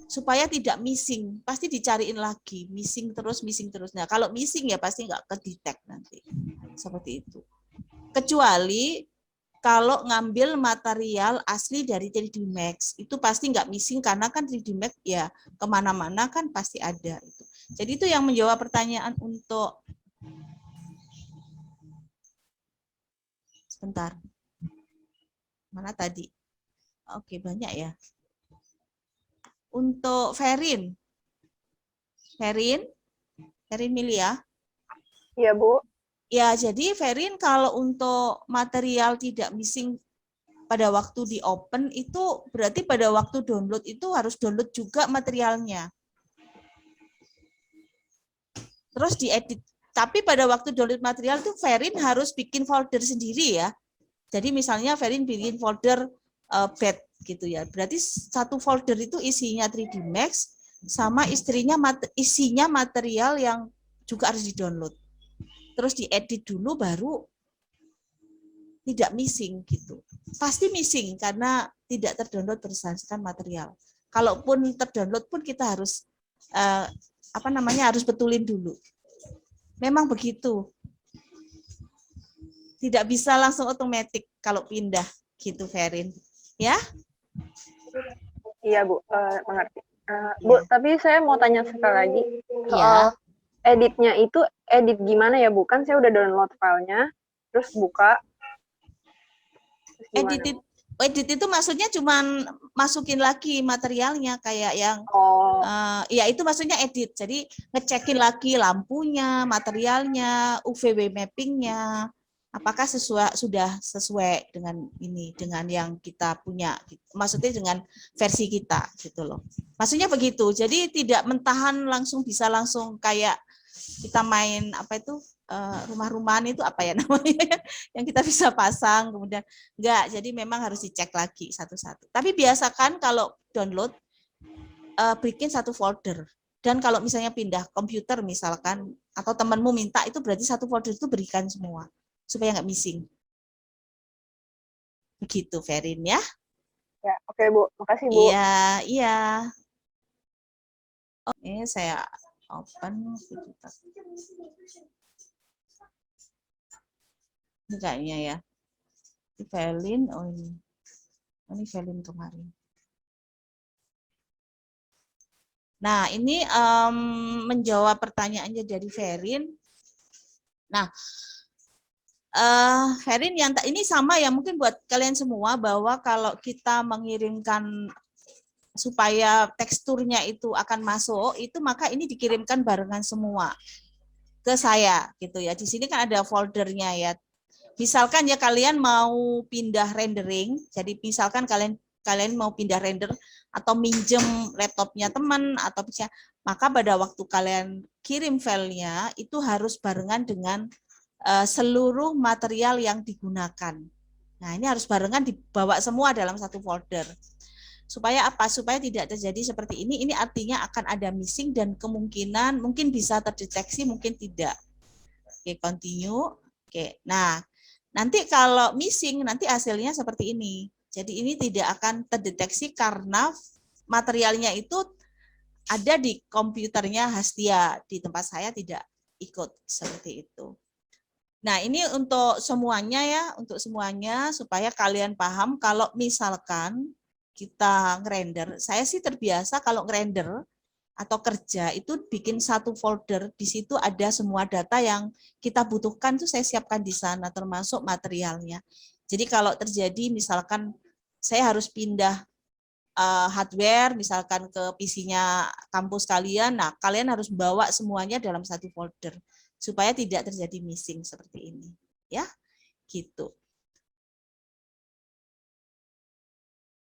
Supaya tidak missing, pasti dicariin lagi, missing terus. Nah, kalau missing ya pasti nggak ke-detect nanti. Seperti itu. Kecuali kalau ngambil material asli dari 3D Max, itu pasti nggak missing karena kan 3D Max ya kemana-mana kan pasti ada. Jadi itu yang menjawab pertanyaan untuk sebentar. Mana tadi? Oke, banyak ya. Untuk Verin Milia. Iya, Bu. Ya, jadi Verin kalau untuk material tidak missing pada waktu di open itu berarti pada waktu download itu harus download juga materialnya. Terus diedit. Tapi pada waktu download material itu Verin harus bikin folder sendiri ya. Jadi misalnya Verin bikin folder bed gitu ya. Berarti satu folder itu isinya 3D Max sama isinya material yang juga harus di-download. Terus diedit dulu baru tidak missing gitu. Pasti missing karena tidak terdownload berdasarkan material. Kalaupun terdownload pun kita harus harus betulin dulu. Memang begitu. Tidak bisa langsung otomatis kalau pindah gitu, Verin. Ya? Iya, Bu. Mengerti. Bu, tapi saya mau tanya sekali lagi. Iya. Editnya itu edit gimana ya, Bu? Kan saya udah download filenya, terus buka. Edit itu maksudnya cuman masukin lagi materialnya kayak yang Ya itu maksudnya edit. Jadi ngecekin lagi lampunya, materialnya, UVW mappingnya, apakah sudah sesuai dengan ini, dengan yang kita punya. Maksudnya dengan versi kita gitu loh. Maksudnya begitu. Jadi tidak mentahan langsung bisa langsung kayak kita main apa itu rumah-rumahan itu apa ya namanya yang kita bisa pasang kemudian enggak. Jadi memang harus dicek lagi satu-satu. Tapi biasakan kalau download bikin satu folder. Dan kalau misalnya pindah komputer misalkan, atau temanmu minta, itu berarti satu folder itu berikan semua. Supaya nggak missing. Begitu, Verin ya. Ya, oke Bu. Makasih Bu. Iya, iya. Oke, saya open. Ini kayaknya ya. Ini Velin, oh ini. Ini Velin kemarin. Nah, ini menjawab pertanyaannya dari Verin. Nah, Verin yang ini sama ya mungkin buat kalian semua bahwa kalau kita mengirimkan supaya teksturnya itu akan masuk, itu maka ini dikirimkan barengan semua ke saya gitu ya. Di sini kan ada foldernya ya. Misalkan ya kalian mau pindah rendering, jadi misalkan kalian mau pindah render atau minjem laptopnya teman atau bisa, maka pada waktu kalian kirim filenya itu harus barengan dengan seluruh material yang digunakan. Nah, ini harus barengan dibawa semua dalam satu folder. Supaya apa? Supaya tidak terjadi seperti ini. Ini artinya akan ada missing dan kemungkinan mungkin bisa terdeteksi, mungkin tidak. Oke, continue. Oke, nah nanti kalau missing, nanti hasilnya seperti ini. Jadi ini tidak akan terdeteksi karena materialnya itu ada di komputernya Hastia. Di tempat saya tidak ikut seperti itu. Nah, ini untuk semuanya ya, untuk semuanya supaya kalian paham kalau misalkan kita ngerender, saya sih terbiasa kalau ngerender atau kerja itu bikin satu folder, di situ ada semua data yang kita butuhkan tuh saya siapkan di sana termasuk materialnya. Jadi kalau terjadi misalkan saya harus pindah hardware misalkan ke PC-nya kampus kalian, nah kalian harus bawa semuanya dalam satu folder supaya tidak terjadi missing seperti ini, ya, gitu.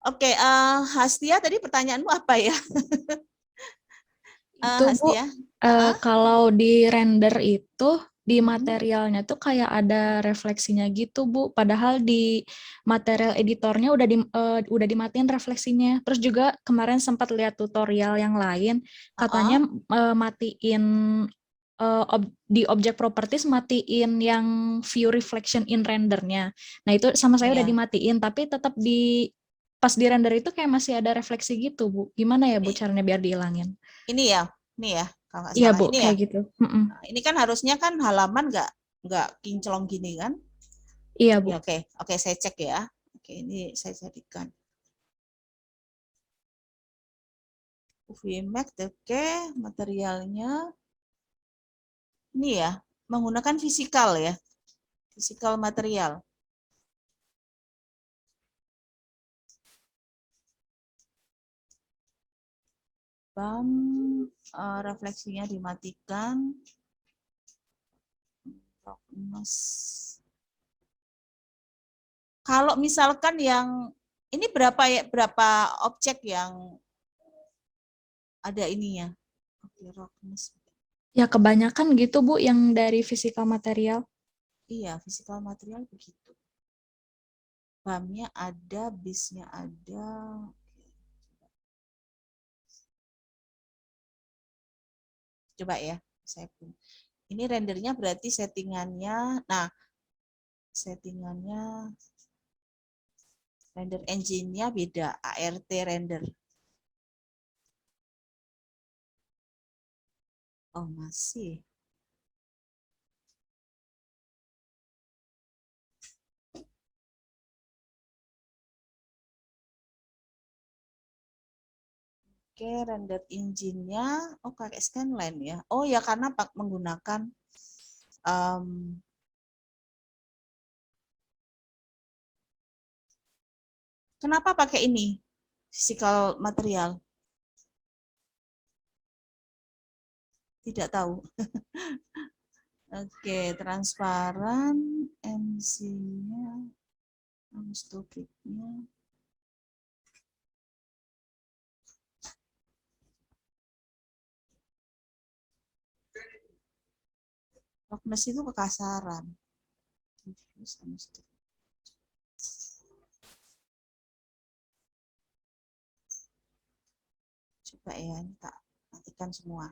Oke, Hastia tadi pertanyaanmu apa ya? Itu Bu, Hastia? kalau di render itu di materialnya tuh kayak ada refleksinya gitu Bu. Padahal di material editornya udah dimatiin refleksinya. Terus juga kemarin sempat lihat tutorial yang lain, katanya matiin di object properties matiin yang view reflection in rendernya. Nah itu sama saya udah dimatiin, tapi tetap pas di render itu kayak masih ada refleksi gitu Bu. Gimana ya Bu caranya biar dihilangin? Ini ya, kalau nggak Iya salah Bu, ini kayak ya. gitu. Nah, ini kan harusnya kan halaman nggak kinclong gini kan? Iya Bu. Ya, oke, saya cek ya. Oke, ini saya jadikan. UVMax, oke, materialnya ini ya, menggunakan fisikal ya, fisikal material. Refleksinya dimatikan. Kalau misalkan yang ini berapa objek yang ada ininya? Ya kebanyakan gitu Bu yang dari fisikal material. Iya, fisikal material begitu. BAM-nya ada, BIS-nya ada. Coba ya, saya pun. Ini rendernya berarti settingannya. Nah, settingannya render engine-nya beda, ART render. Oh, masih. Oke, render engine-nya, oh pakai Scanline ya. Oh ya, karena menggunakan kenapa pakai ini? Physical material. Tidak tahu. Oke, transparan, MC-nya, stupidnya. Roughness itu kekasaran. Coba ya, ini tak matikan semua.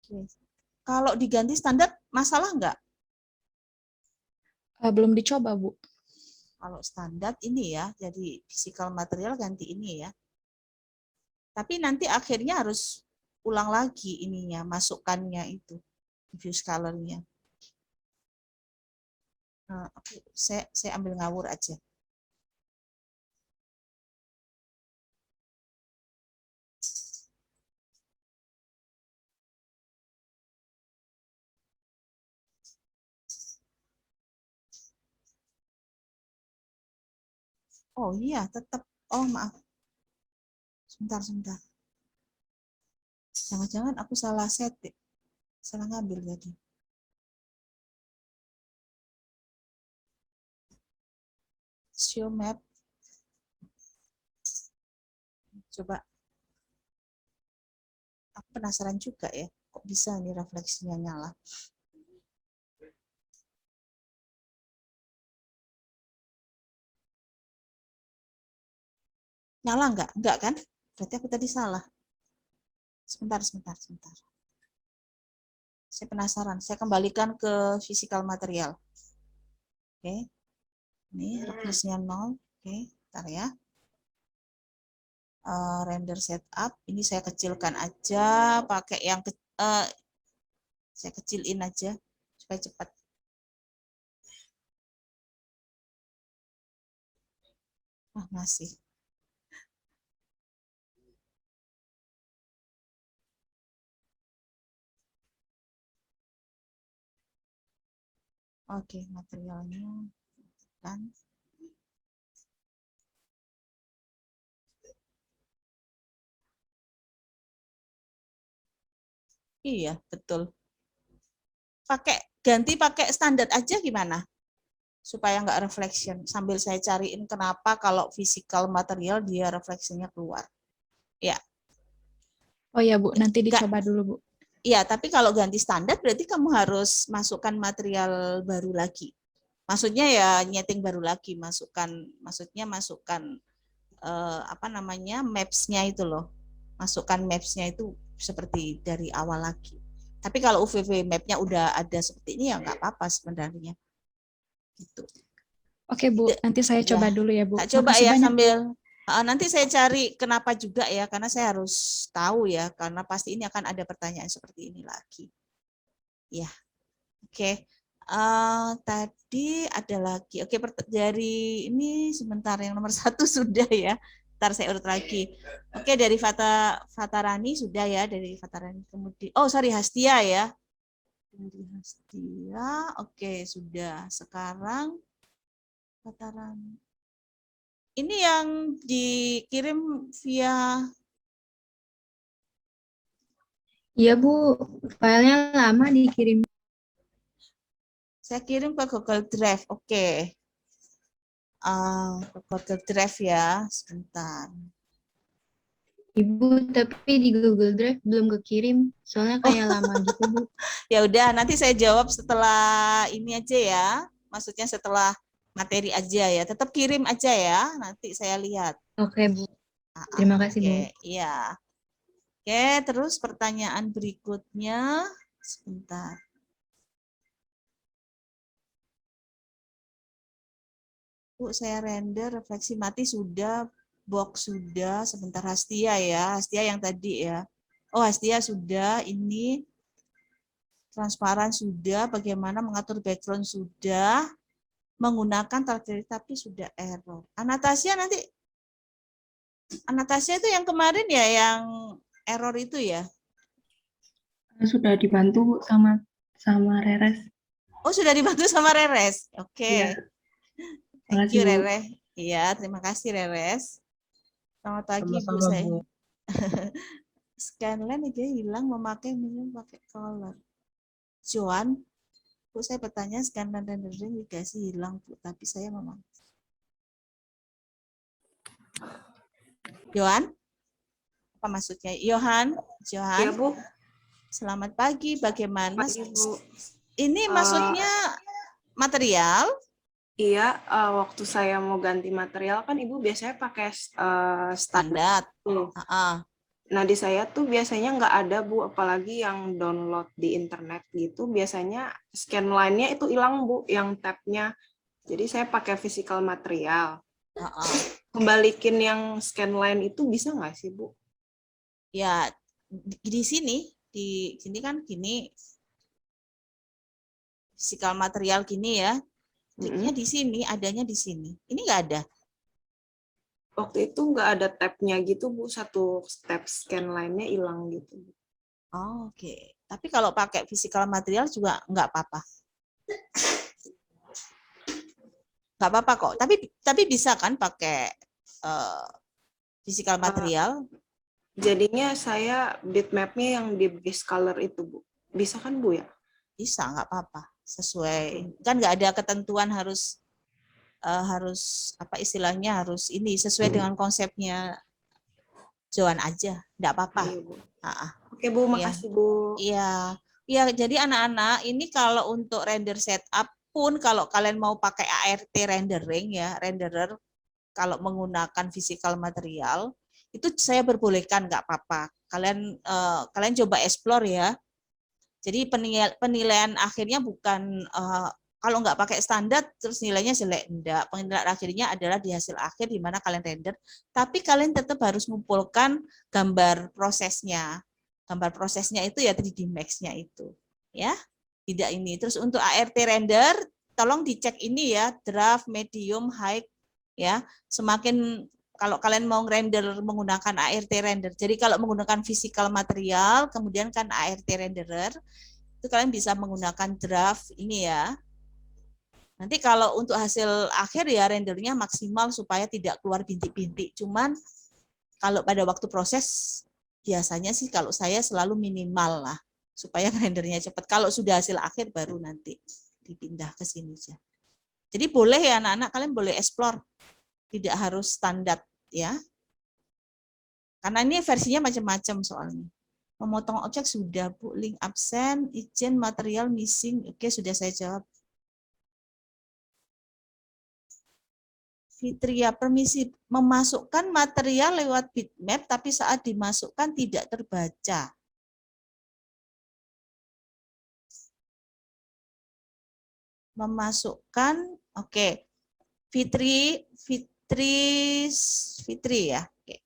Oke. Kalau diganti standar, masalah nggak? Belum dicoba, Bu. Kalau standar ini ya, jadi physical material ganti ini ya. Tapi nanti akhirnya harus ulang lagi ininya, masukkannya itu, diffuse color-nya. Nah, oke, saya ambil ngawur aja. Oh iya, tetap. Oh maaf. Sebentar. Jangan-jangan aku salah setting. Salah ngambil tadi. Show map. Coba. Aku penasaran juga ya. Kok bisa nih refleksinya nyala. Nyala nggak? Enggak kan? Berarti aku tadi salah. Sebentar. Saya penasaran. Saya kembalikan ke physical material. Oke. Ini roughness-nya 0. Oke, bentar ya. Render setup. Ini saya kecilkan aja. Pakai yang saya kecilin aja supaya cepat. Masih. Oke, materialnya kan. Iya, betul. Ganti pakai standar aja gimana? Supaya nggak reflection. Sambil saya cariin kenapa kalau physical material dia refleksinya keluar. Ya. Oh ya, Bu, nanti Nggak. dicoba dulu, Bu. Iya, tapi kalau ganti standar berarti kamu harus masukkan material baru lagi. Maksudnya ya nyeting baru lagi, maksudnya masukkan apa namanya maps-nya itu loh. Masukkan maps-nya itu seperti dari awal lagi. Tapi kalau UVV map-nya udah ada seperti ini ya nggak apa-apa sebenarnya. Gitu. Oke, Bu, nanti saya coba dulu ya, Bu. Tak coba Makasih ya banyak, sambil nanti saya cari kenapa juga ya, karena saya harus tahu ya, karena pasti ini akan ada pertanyaan seperti ini lagi. Ya, oke. Tadi ada lagi. Oke, dari ini sebentar yang nomor 1 sudah ya. Ntar saya urut lagi. Oke, dari Fatarani sudah ya, dari Fatarani. Kemudian, oh sorry Hastia ya. Dari Hastia, oke sudah. Sekarang Fatarani. Ini yang dikirim via. Iya Bu, filenya lama dikirim. Saya kirim ke Google Drive, oke. Ke Google Drive ya, sebentar. Ibu, tapi di Google Drive belum kekirim, soalnya kayak lama gitu Bu. Ya udah, nanti saya jawab setelah ini aja ya. Maksudnya setelah materi aja ya. Tetap kirim aja ya, nanti saya lihat. Oke Bu, terima kasih Bu. Iya. Oke, terus pertanyaan berikutnya, sebentar. Bu, saya render refleksi mati sudah, box sudah, sebentar Hastia ya, Hastia yang tadi ya. Oh, Hastia sudah, ini transparan sudah, bagaimana mengatur background sudah. menggunakan traktir tapi sudah error. Anastasia nanti, Anastasia itu yang kemarin ya, yang error itu ya? Sudah dibantu Bu sama Reres. Oh, sudah dibantu sama Reres. Oke. Iya. Thank you, Makasih, Bu. Reres. Iya, terima kasih, Reres. Selamat pagi, Bu. Sama-sama, Saya. Bu. Scanline dia hilang memakai minum pakai color. Joan, Bu, saya bertanya scanline rendering dikasih hilang, Bu, tapi saya memang. Johan? Apa maksudnya? Johan? Johan? Ya, Bu. Selamat pagi, bagaimana? Pagi, Bu. Ini maksudnya material? Iya, waktu saya mau ganti material kan Ibu biasanya pakai standar. Standar. Nah, di saya tuh biasanya nggak ada, Bu, apalagi yang download di internet gitu. Biasanya scan line-nya itu hilang, Bu, yang tab-nya. Jadi saya pakai physical material. Kembalikin yang scan line itu bisa nggak sih, Bu? Ya, di sini kan gini, physical material gini ya. Kliknya di sini, adanya di sini. Ini nggak ada. Waktu itu nggak ada tab-nya gitu, Bu. Satu tab scan line-nya hilang gitu. Oh, oke. Tapi kalau pakai physical material juga nggak apa-apa. Nggak apa-apa kok. Tapi bisa kan pakai physical material? Jadinya saya bitmap-nya yang di base color itu, Bu. Bisa kan, Bu, ya? Bisa, nggak apa-apa. Sesuai. Kan nggak ada ketentuan harus apa istilahnya, harus ini sesuai dengan konsepnya Joan aja. Nggak apa-apa. Iya, Bu. Oke, Bu. Makasih, Bu. Iya. Iya, jadi anak-anak ini kalau untuk render setup pun kalau kalian mau pakai ART rendering ya, renderer kalau menggunakan physical material itu saya perbolehkan, nggak apa-apa. Kalian coba explore ya. Jadi penilaian akhirnya bukan kalau nggak pakai standar terus nilainya jelek, enggak. Penilaian akhirnya adalah di hasil akhir di mana kalian render, tapi kalian tetap harus mengumpulkan gambar prosesnya. Gambar prosesnya itu ya 3D Max-nya itu. Ya. Tidak ini. Terus untuk ART render tolong dicek ini ya, draft, medium, high ya. Semakin kalau kalian mau render menggunakan ART render. Jadi kalau menggunakan physical material, kemudian kan ART renderer, itu kalian bisa menggunakan draft ini ya. Nanti kalau untuk hasil akhir ya rendernya maksimal supaya tidak keluar bintik-bintik. Cuman kalau pada waktu proses biasanya sih kalau saya selalu minimal lah supaya rendernya cepat. Kalau sudah hasil akhir baru nanti dipindah ke sini aja. Jadi boleh ya anak-anak, kalian boleh explore. Tidak harus standar ya. Karena ini versinya macam-macam soalnya. Memotong objek sudah, Bu. Link absen, izin material missing. Oke, sudah saya jawab. Fitria, permisi memasukkan material lewat bitmap, tapi saat dimasukkan tidak terbaca. Memasukkan, oke. Fitri ya. Oke.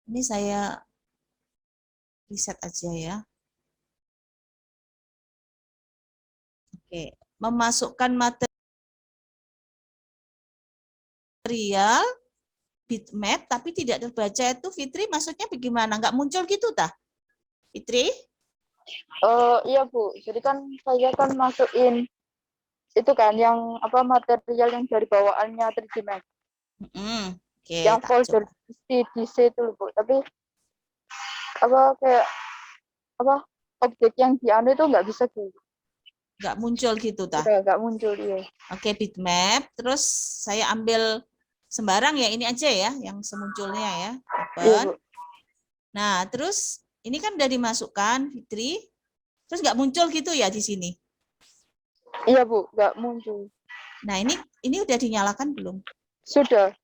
Ini saya reset aja ya. Oke, memasukkan material bitmap tapi tidak terbaca itu Fitri maksudnya bagaimana? Nggak muncul gitu tah? Fitri? Iya Bu, jadi kan saya kan masukin itu kan yang apa material yang dari bawaannya 3D Max. Oke, yang folder CDC itu loh Bu, tapi apa kayak apa objek yang dianu itu nggak bisa gitu. Nggak muncul gitu tah? Nggak muncul, iya. Oke, bitmap, terus saya ambil sembarang ya, ini aja ya yang semunculnya ya. Open. Iya, Bu. Nah, terus ini kan udah dimasukkan Fitri, terus nggak muncul gitu ya di sini? Iya Bu, nggak muncul. Nah ini udah dinyalakan belum? Sudah.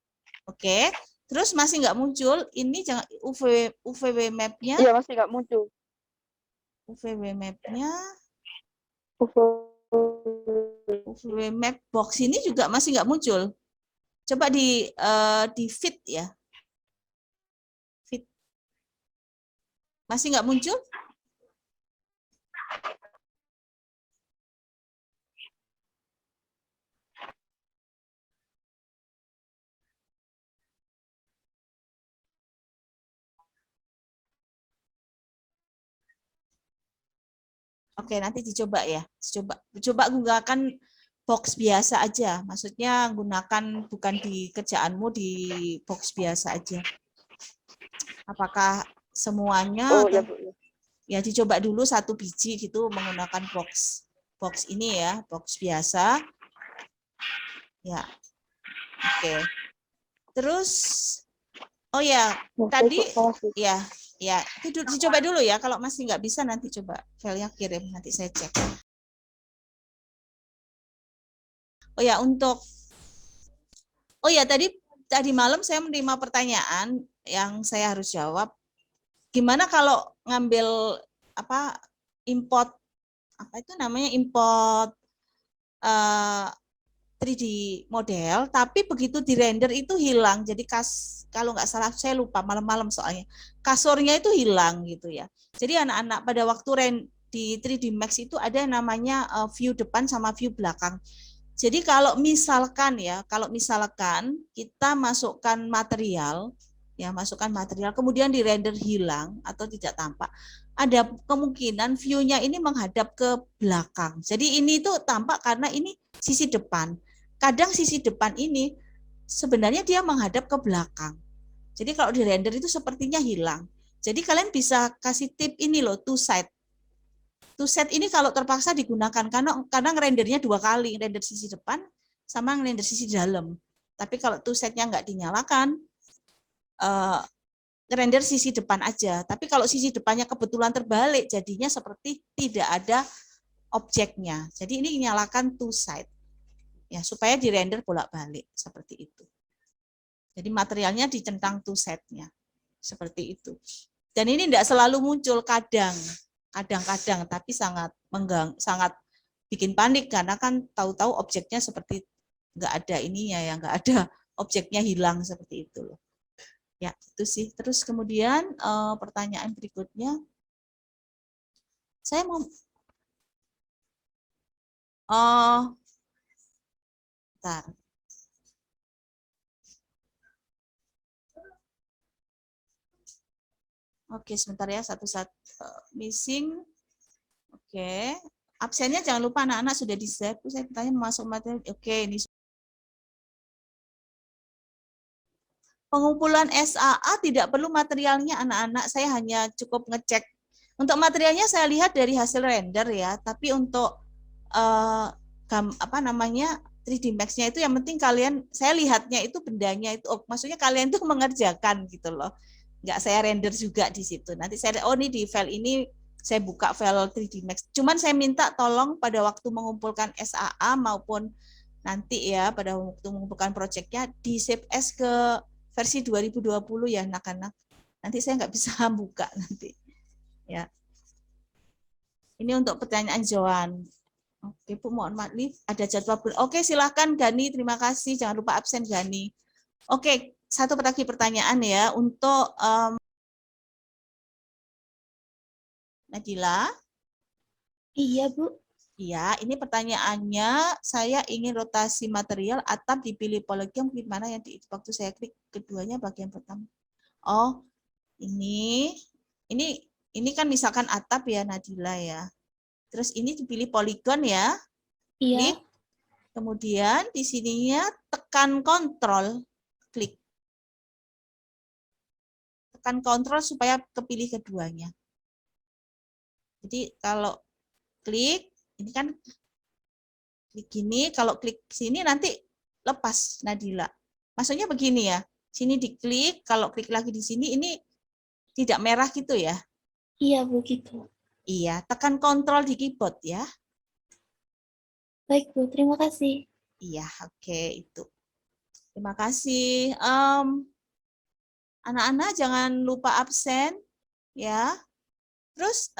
Oke, terus masih nggak muncul. Ini jangan UVW map-nya. Iya masih nggak muncul. UVW map-nya. UVW map box ini juga masih nggak muncul. Coba di fit ya. Fit. Masih nggak muncul? Oke, nanti dicoba ya. Coba gunakan box biasa aja. Maksudnya gunakan bukan di kerjaanmu, di box biasa aja. Apakah semuanya Oh atau ya Bu. Ya. ya dicoba dulu 1 biji gitu menggunakan box ini ya, box biasa. Ya, oke. Terus, oh ya, Oke, tadi Bu, makasih. ya dicoba dulu ya. Kalau masih nggak bisa nanti coba filenya kirim, nanti saya cek. Oh ya, tadi malam saya menerima pertanyaan yang saya harus jawab. Gimana kalau ngambil import import 3D model, tapi begitu di render itu hilang. Jadi kalau nggak salah saya lupa malam-malam soalnya kasurnya itu hilang gitu ya. Jadi anak-anak pada waktu di 3D Max itu ada yang namanya view depan sama view belakang. Jadi kalau misalkan kita masukkan material, kemudian di render hilang atau tidak tampak, ada kemungkinan view-nya ini menghadap ke belakang. Jadi ini tuh tampak karena ini sisi depan. Kadang sisi depan ini sebenarnya dia menghadap ke belakang. Jadi kalau di render itu sepertinya hilang. Jadi kalian bisa kasih tip ini loh, two side. Two set ini kalau terpaksa digunakan karena rendernya 2 kali, render sisi depan sama render sisi dalam. Tapi kalau two setnya nggak dinyalakan, render sisi depan aja. Tapi kalau sisi depannya kebetulan terbalik, jadinya seperti tidak ada objeknya. Jadi ini nyalakan two side, ya supaya di render bolak-balik seperti itu. Jadi materialnya dicentang two setnya seperti itu. Dan ini tidak selalu muncul, kadang-kadang, tapi sangat bikin panik karena kan tahu-tahu objeknya seperti nggak ada ininya ya, nggak ada objeknya hilang seperti itu loh. Ya itu sih. Terus kemudian pertanyaan berikutnya, saya mau bentar. Oke, sebentar ya, satu-satu missing. Oke, absennya jangan lupa anak-anak sudah di-save. Saya bertanya masuk materi. Oke, ini pengumpulan SAA tidak perlu materialnya anak-anak. Saya hanya cukup ngecek. Untuk materialnya saya lihat dari hasil render ya. Tapi untuk 3D Max-nya itu yang penting saya lihatnya itu bendanya itu, maksudnya kalian tuh mengerjakan gitu loh. Nggak saya render juga di situ. Nanti ini di file ini saya buka file 3D Max. Cuman saya minta tolong pada waktu mengumpulkan SAA maupun nanti ya pada waktu mengumpulkan proyeknya di save as ke versi 2020 ya anak-anak. Nanti saya nggak bisa buka nanti. Ya. Ini untuk pertanyaan Joan. Oke Bu, mohon maaf ada jadwal. Oke, silahkan Gani, terima kasih. Jangan lupa absen Gani. Oke, satu lagi pertanyaan ya untuk Nadila. Iya, Bu. Iya, ini pertanyaannya, saya ingin rotasi material atap dipilih poligon gimana yang di waktu saya klik keduanya bagian pertama. Oh, ini kan misalkan atap ya Nadila ya. Terus ini dipilih poligon ya. Iya. Klik. Kemudian di sininya tekan kontrol, klik. Tekan kontrol supaya kepilih keduanya. Jadi kalau klik, ini kan klik gini, kalau klik sini nanti lepas Nadila. Maksudnya begini ya, sini diklik, kalau klik lagi di sini ini tidak merah gitu ya? Iya, Bu, gitu. Iya, tekan kontrol di keyboard ya. Baik, Bu, terima kasih. Iya, oke itu. Terima kasih. Anak-anak jangan lupa absen ya. Terus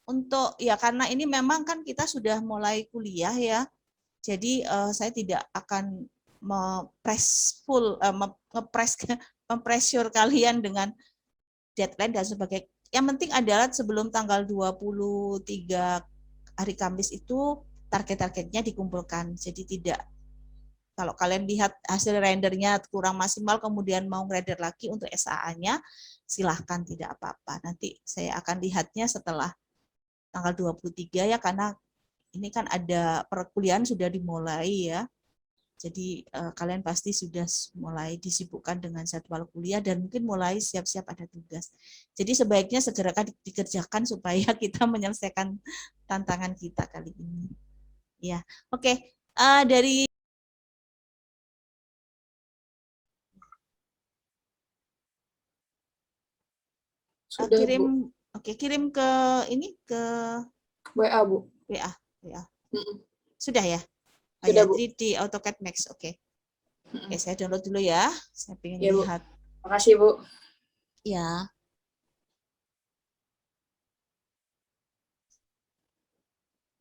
untuk ya karena ini memang kan kita sudah mulai kuliah ya. Jadi saya tidak akan mempressure kalian dengan deadline dan sebagainya. Yang penting adalah sebelum tanggal 23 hari Kamis itu target-targetnya dikumpulkan. Jadi tidak, kalau kalian lihat hasil rendernya kurang maksimal kemudian mau render lagi untuk SAA-nya, silahkan, tidak apa-apa. Nanti saya akan lihatnya setelah tanggal 23 ya, karena ini kan ada perkuliahan sudah dimulai ya. Jadi kalian pasti sudah mulai disibukkan dengan jadwal kuliah dan mungkin mulai siap-siap ada tugas. Jadi sebaiknya segera dikerjakan supaya kita menyelesaikan tantangan kita kali ini. Ya, oke. Dari Sudah, kirim, Bu. kirim ke ini ke WA, Bu. WA, WA. Mm-mm. Sudah ya? Oh Sudah, ya, Bu. di AutoCAD Max. Oke, saya download dulu ya. Saya pengen Ya, Bu. lihat. Makasih, Bu. Ya.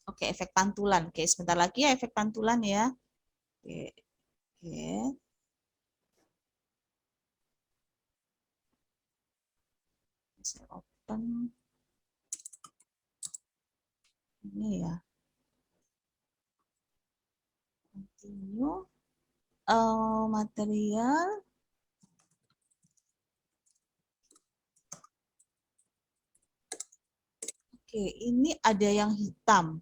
Oke, efek pantulan. Oke, sebentar lagi ya efek pantulan ya. Oke. Oke. Saya open. Ini ya. Continue. Material. Oke, ini ada yang hitam.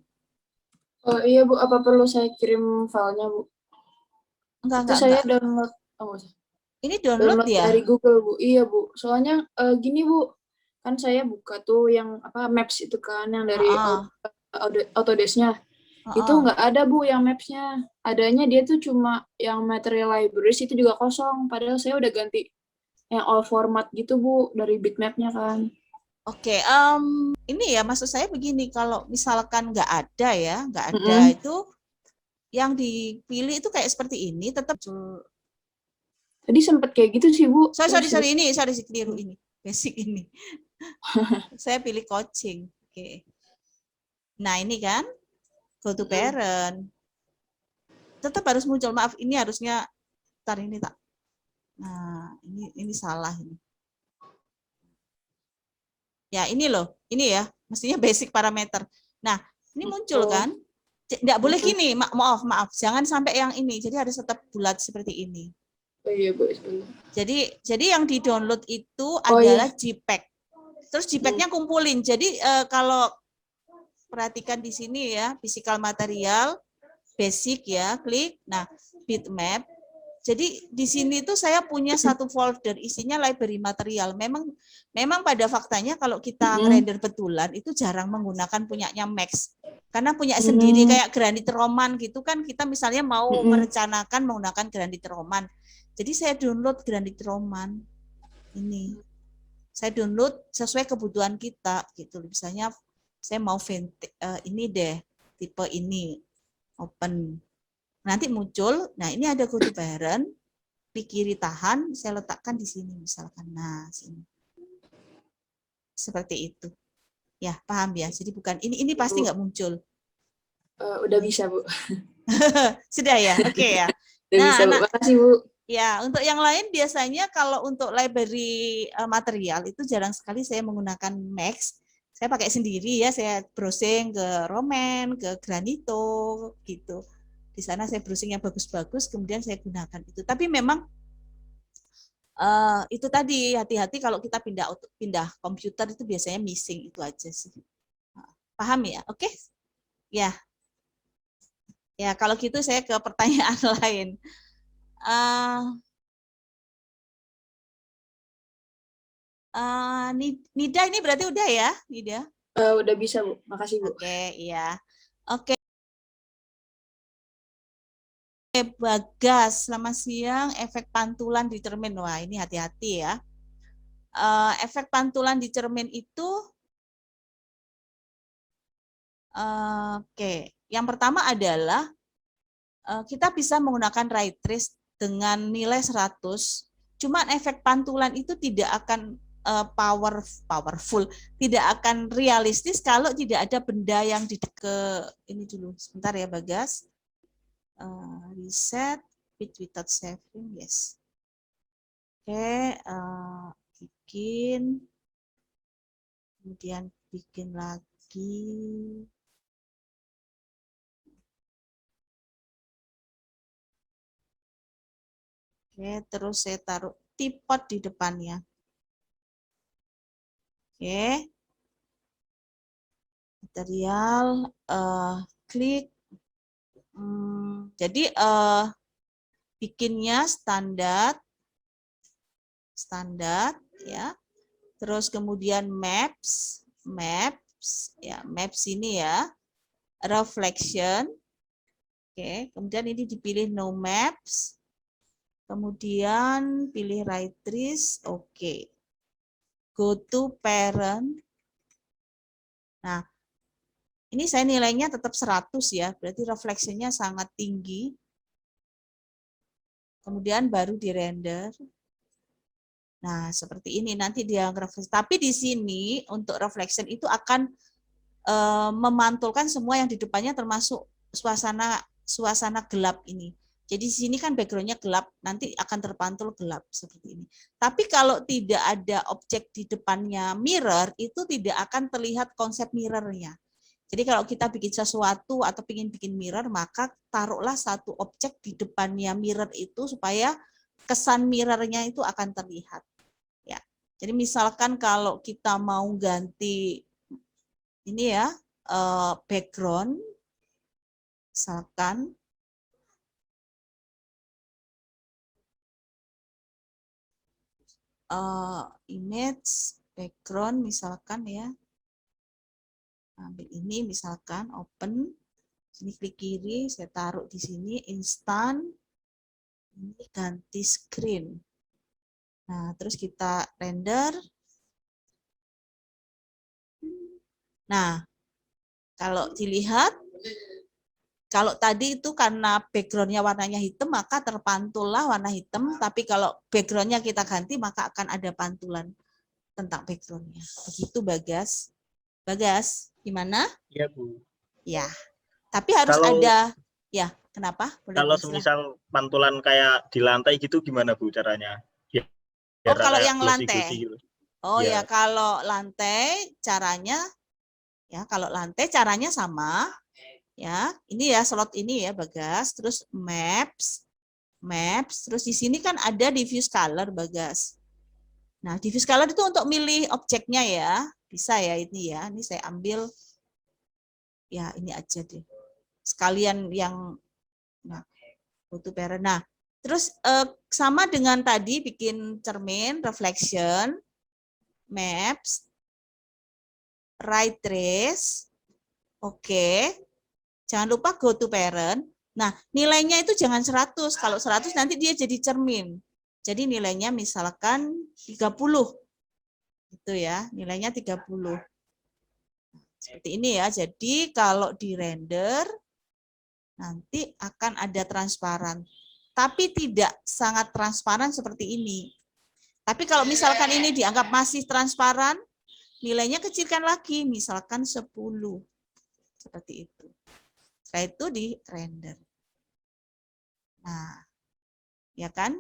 Oh iya, Bu. Apa perlu saya kirim filenya, Bu? Itu saya Enggak. download. Oh, Ini download ya? dari Google, Bu. Iya, Bu. Soalnya gini, Bu. Kan saya buka tuh yang Maps itu kan, yang dari Autodesk-nya. Itu nggak ada, Bu, yang Maps-nya. Adanya dia tuh cuma yang material libraries itu juga kosong. Padahal saya udah ganti yang all format gitu, Bu, dari bitmap-nya kan. Oke, ini ya maksud saya begini, kalau misalkan nggak ada ya, nggak ada itu yang dipilih itu kayak seperti ini, tetap Tadi sempat kayak gitu sih, Bu. sorry keliru ini, basic ini. Saya pilih coaching. Oke. Nah ini kan go to parent, tetap harus muncul. Maaf, ini harusnya ntar ini tak. Nah ini salah ini. Ya ini loh, ini ya, mestinya basic parameter. Nah ini muncul kan? Nggak boleh gini, maaf, jangan sampai yang ini. Jadi harus tetap bulat seperti ini. Oh iya, Bu. Jadi yang di-download itu adalah JPEG. Terus JPEG-nya kumpulin. Jadi kalau perhatikan di sini ya, physical material, basic ya, klik. Nah, bitmap. Jadi di sini tuh saya punya satu folder isinya library material. Memang pada faktanya kalau kita ngerender betulan itu jarang menggunakan punyanya Max. Karena punya sendiri kayak granit roman gitu kan, kita misalnya mau merencanakan menggunakan granit roman. Jadi saya download granit roman. Ini. Saya download sesuai kebutuhan kita gitu. Misalnya saya mau ini deh, tipe ini. Open. Nanti muncul, nah ini ada go to parent, di kiri tahan, saya letakkan di sini misalkan. Nah, sini. Seperti itu. Ya, paham ya. Jadi bukan ini pasti nggak muncul. Udah bisa, Bu. Sudah ya? Oke ya. Udah bisa, Bu. Makasih, Bu. Ya, untuk yang lain biasanya kalau untuk library material itu jarang sekali saya menggunakan Max. Saya pakai sendiri ya, saya browsing ke Roman, ke Granito gitu. Di sana saya browsing yang bagus-bagus, kemudian saya gunakan itu. Tapi memang itu tadi hati-hati kalau kita pindah komputer itu biasanya missing itu aja sih. Paham ya? Oke? Ya. Ya, kalau gitu saya ke pertanyaan lain. Nida ini berarti udah ya, Nida? Udah bisa, Bu. Makasih, Bu. Oke, iya. Oke. Bagas, selamat siang. Efek pantulan di cermin. Wah, ini hati-hati ya. Efek pantulan di cermin itu, yang pertama adalah kita bisa menggunakan ray trace dengan nilai 100. Cuman efek pantulan itu tidak akan powerful, tidak akan realistis kalau tidak ada benda yang ini dulu. Sebentar ya, Bagas. Reset bit without saving, yes. Oke, bikin, kemudian bikin lagi. Oke, terus saya taruh teapot di depannya. Oke. Material, klik. Jadi bikinnya standar ya. Terus kemudian maps ya, maps ini ya. Reflection. Oke, kemudian ini dipilih no maps. Kemudian pilih right trace, oke. Go to parent. Nah, ini saya nilainya tetap 100 ya, berarti refleksinya sangat tinggi. Kemudian baru di render. Nah, seperti ini nanti dia refleksi. Tapi di sini untuk reflection itu akan memantulkan semua yang di depannya termasuk suasana gelap ini. Jadi di sini kan backgroundnya gelap, nanti akan terpantul gelap seperti ini. Tapi kalau tidak ada objek di depannya mirror, itu tidak akan terlihat konsep mirrornya. Jadi kalau kita bikin sesuatu atau ingin bikin mirror, maka taruhlah satu objek di depannya mirror itu supaya kesan mirrornya itu akan terlihat. Ya. Jadi misalkan kalau kita mau ganti ini ya background, misalkan image background misalkan ya, ambil ini misalkan open, sini klik kiri, saya taruh di sini instant, ini ganti screen. Nah terus kita render. Nah kalau dilihat, kalau tadi itu karena backgroundnya warnanya hitam, maka terpantullah warna hitam. Tapi kalau backgroundnya kita ganti, maka akan ada pantulan tentang backgroundnya. Begitu Bagas. Bagas, gimana? Iya Bu. Ya, tapi harus ada. Ya, kenapa? Boleh kalau semisal pantulan kayak di lantai gitu, gimana Bu caranya? Oh, kalau yang lantai. Gitu. Oh ya, kalau lantai caranya, ya kalau lantai caranya sama. Ya, ini ya slot ini ya Bagas, terus maps, terus di sini kan ada diffuse color Bagas. Nah, diffuse color itu untuk milih objeknya ya, bisa ya ini ya, ini saya ambil, ya ini aja deh, sekalian yang, nah, butuh parent. Nah, terus sama dengan tadi bikin cermin, reflection, maps, right trace, oke. Jangan lupa go to parent. Nah, nilainya itu jangan 100. Kalau 100 nanti dia jadi cermin. Jadi nilainya misalkan 30. Itu ya, nilainya 30. Seperti ini ya. Jadi kalau di render nanti akan ada transparan. Tapi tidak sangat transparan seperti ini. Tapi kalau misalkan ini dianggap masih transparan, nilainya kecilkan lagi, misalkan 10. Seperti itu. Setelah itu di render. Nah, ya kan?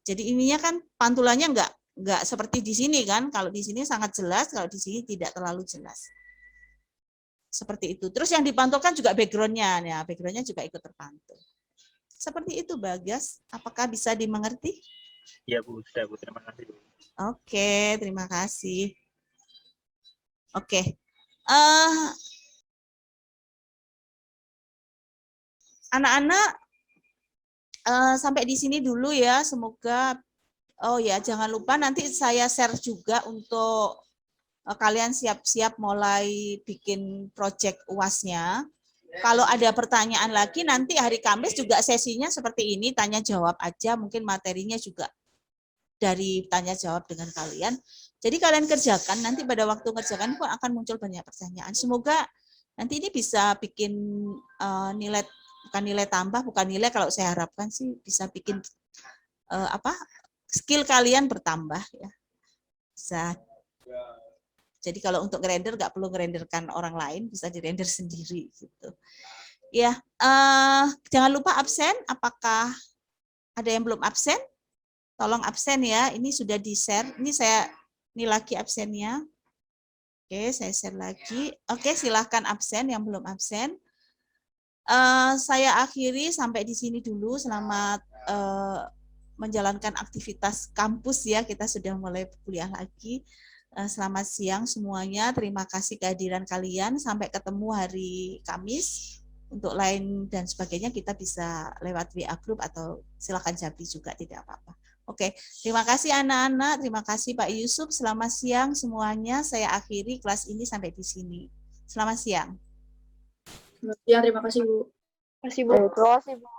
Jadi ininya kan pantulannya enggak seperti di sini kan? Kalau di sini sangat jelas, kalau di sini tidak terlalu jelas. Seperti itu. Terus yang dipantulkan juga backgroundnya, ya backgroundnya juga ikut terpantul. Seperti itu Bagas. Apakah bisa dimengerti? Iya Bu, sudah Bu. Terima kasih Bu. Oke, terima kasih. Oke. Anak-anak sampai di sini dulu ya, semoga, oh ya jangan lupa nanti saya share juga untuk kalian siap-siap mulai bikin project UAS-nya. Kalau ada pertanyaan lagi nanti hari Kamis juga sesinya seperti ini, tanya jawab aja, mungkin materinya juga dari tanya jawab dengan kalian. Jadi kalian kerjakan, nanti pada waktu kerjakan pun akan muncul banyak pertanyaan. Semoga nanti ini bisa bikin nilai, bukan nilai tambah, bukan nilai, kalau saya harapkan sih bisa bikin skill kalian bertambah ya. Bisa. Jadi kalau untuk ngerender nggak perlu ngerenderkan orang lain, bisa dirender sendiri gitu. Ya, jangan lupa absen. Apakah ada yang belum absen? Tolong absen ya. Ini sudah di-share. Ini lagi absennya. Oke, saya share lagi. Oke, silahkan absen yang belum absen. Saya akhiri sampai di sini dulu. Selamat menjalankan aktivitas kampus ya. Kita sudah mulai kuliah lagi. Selamat siang semuanya. Terima kasih kehadiran kalian. Sampai ketemu hari Kamis. Untuk lain dan sebagainya kita bisa lewat WA group atau silakan Jabri juga, tidak apa-apa. Oke, terima kasih anak-anak. Terima kasih Pak Yusuf. Selamat siang semuanya. Saya akhiri kelas ini sampai di sini. Selamat siang. Ya, terima kasih Bu. Terima kasih, Bu. Terima kasih Bu.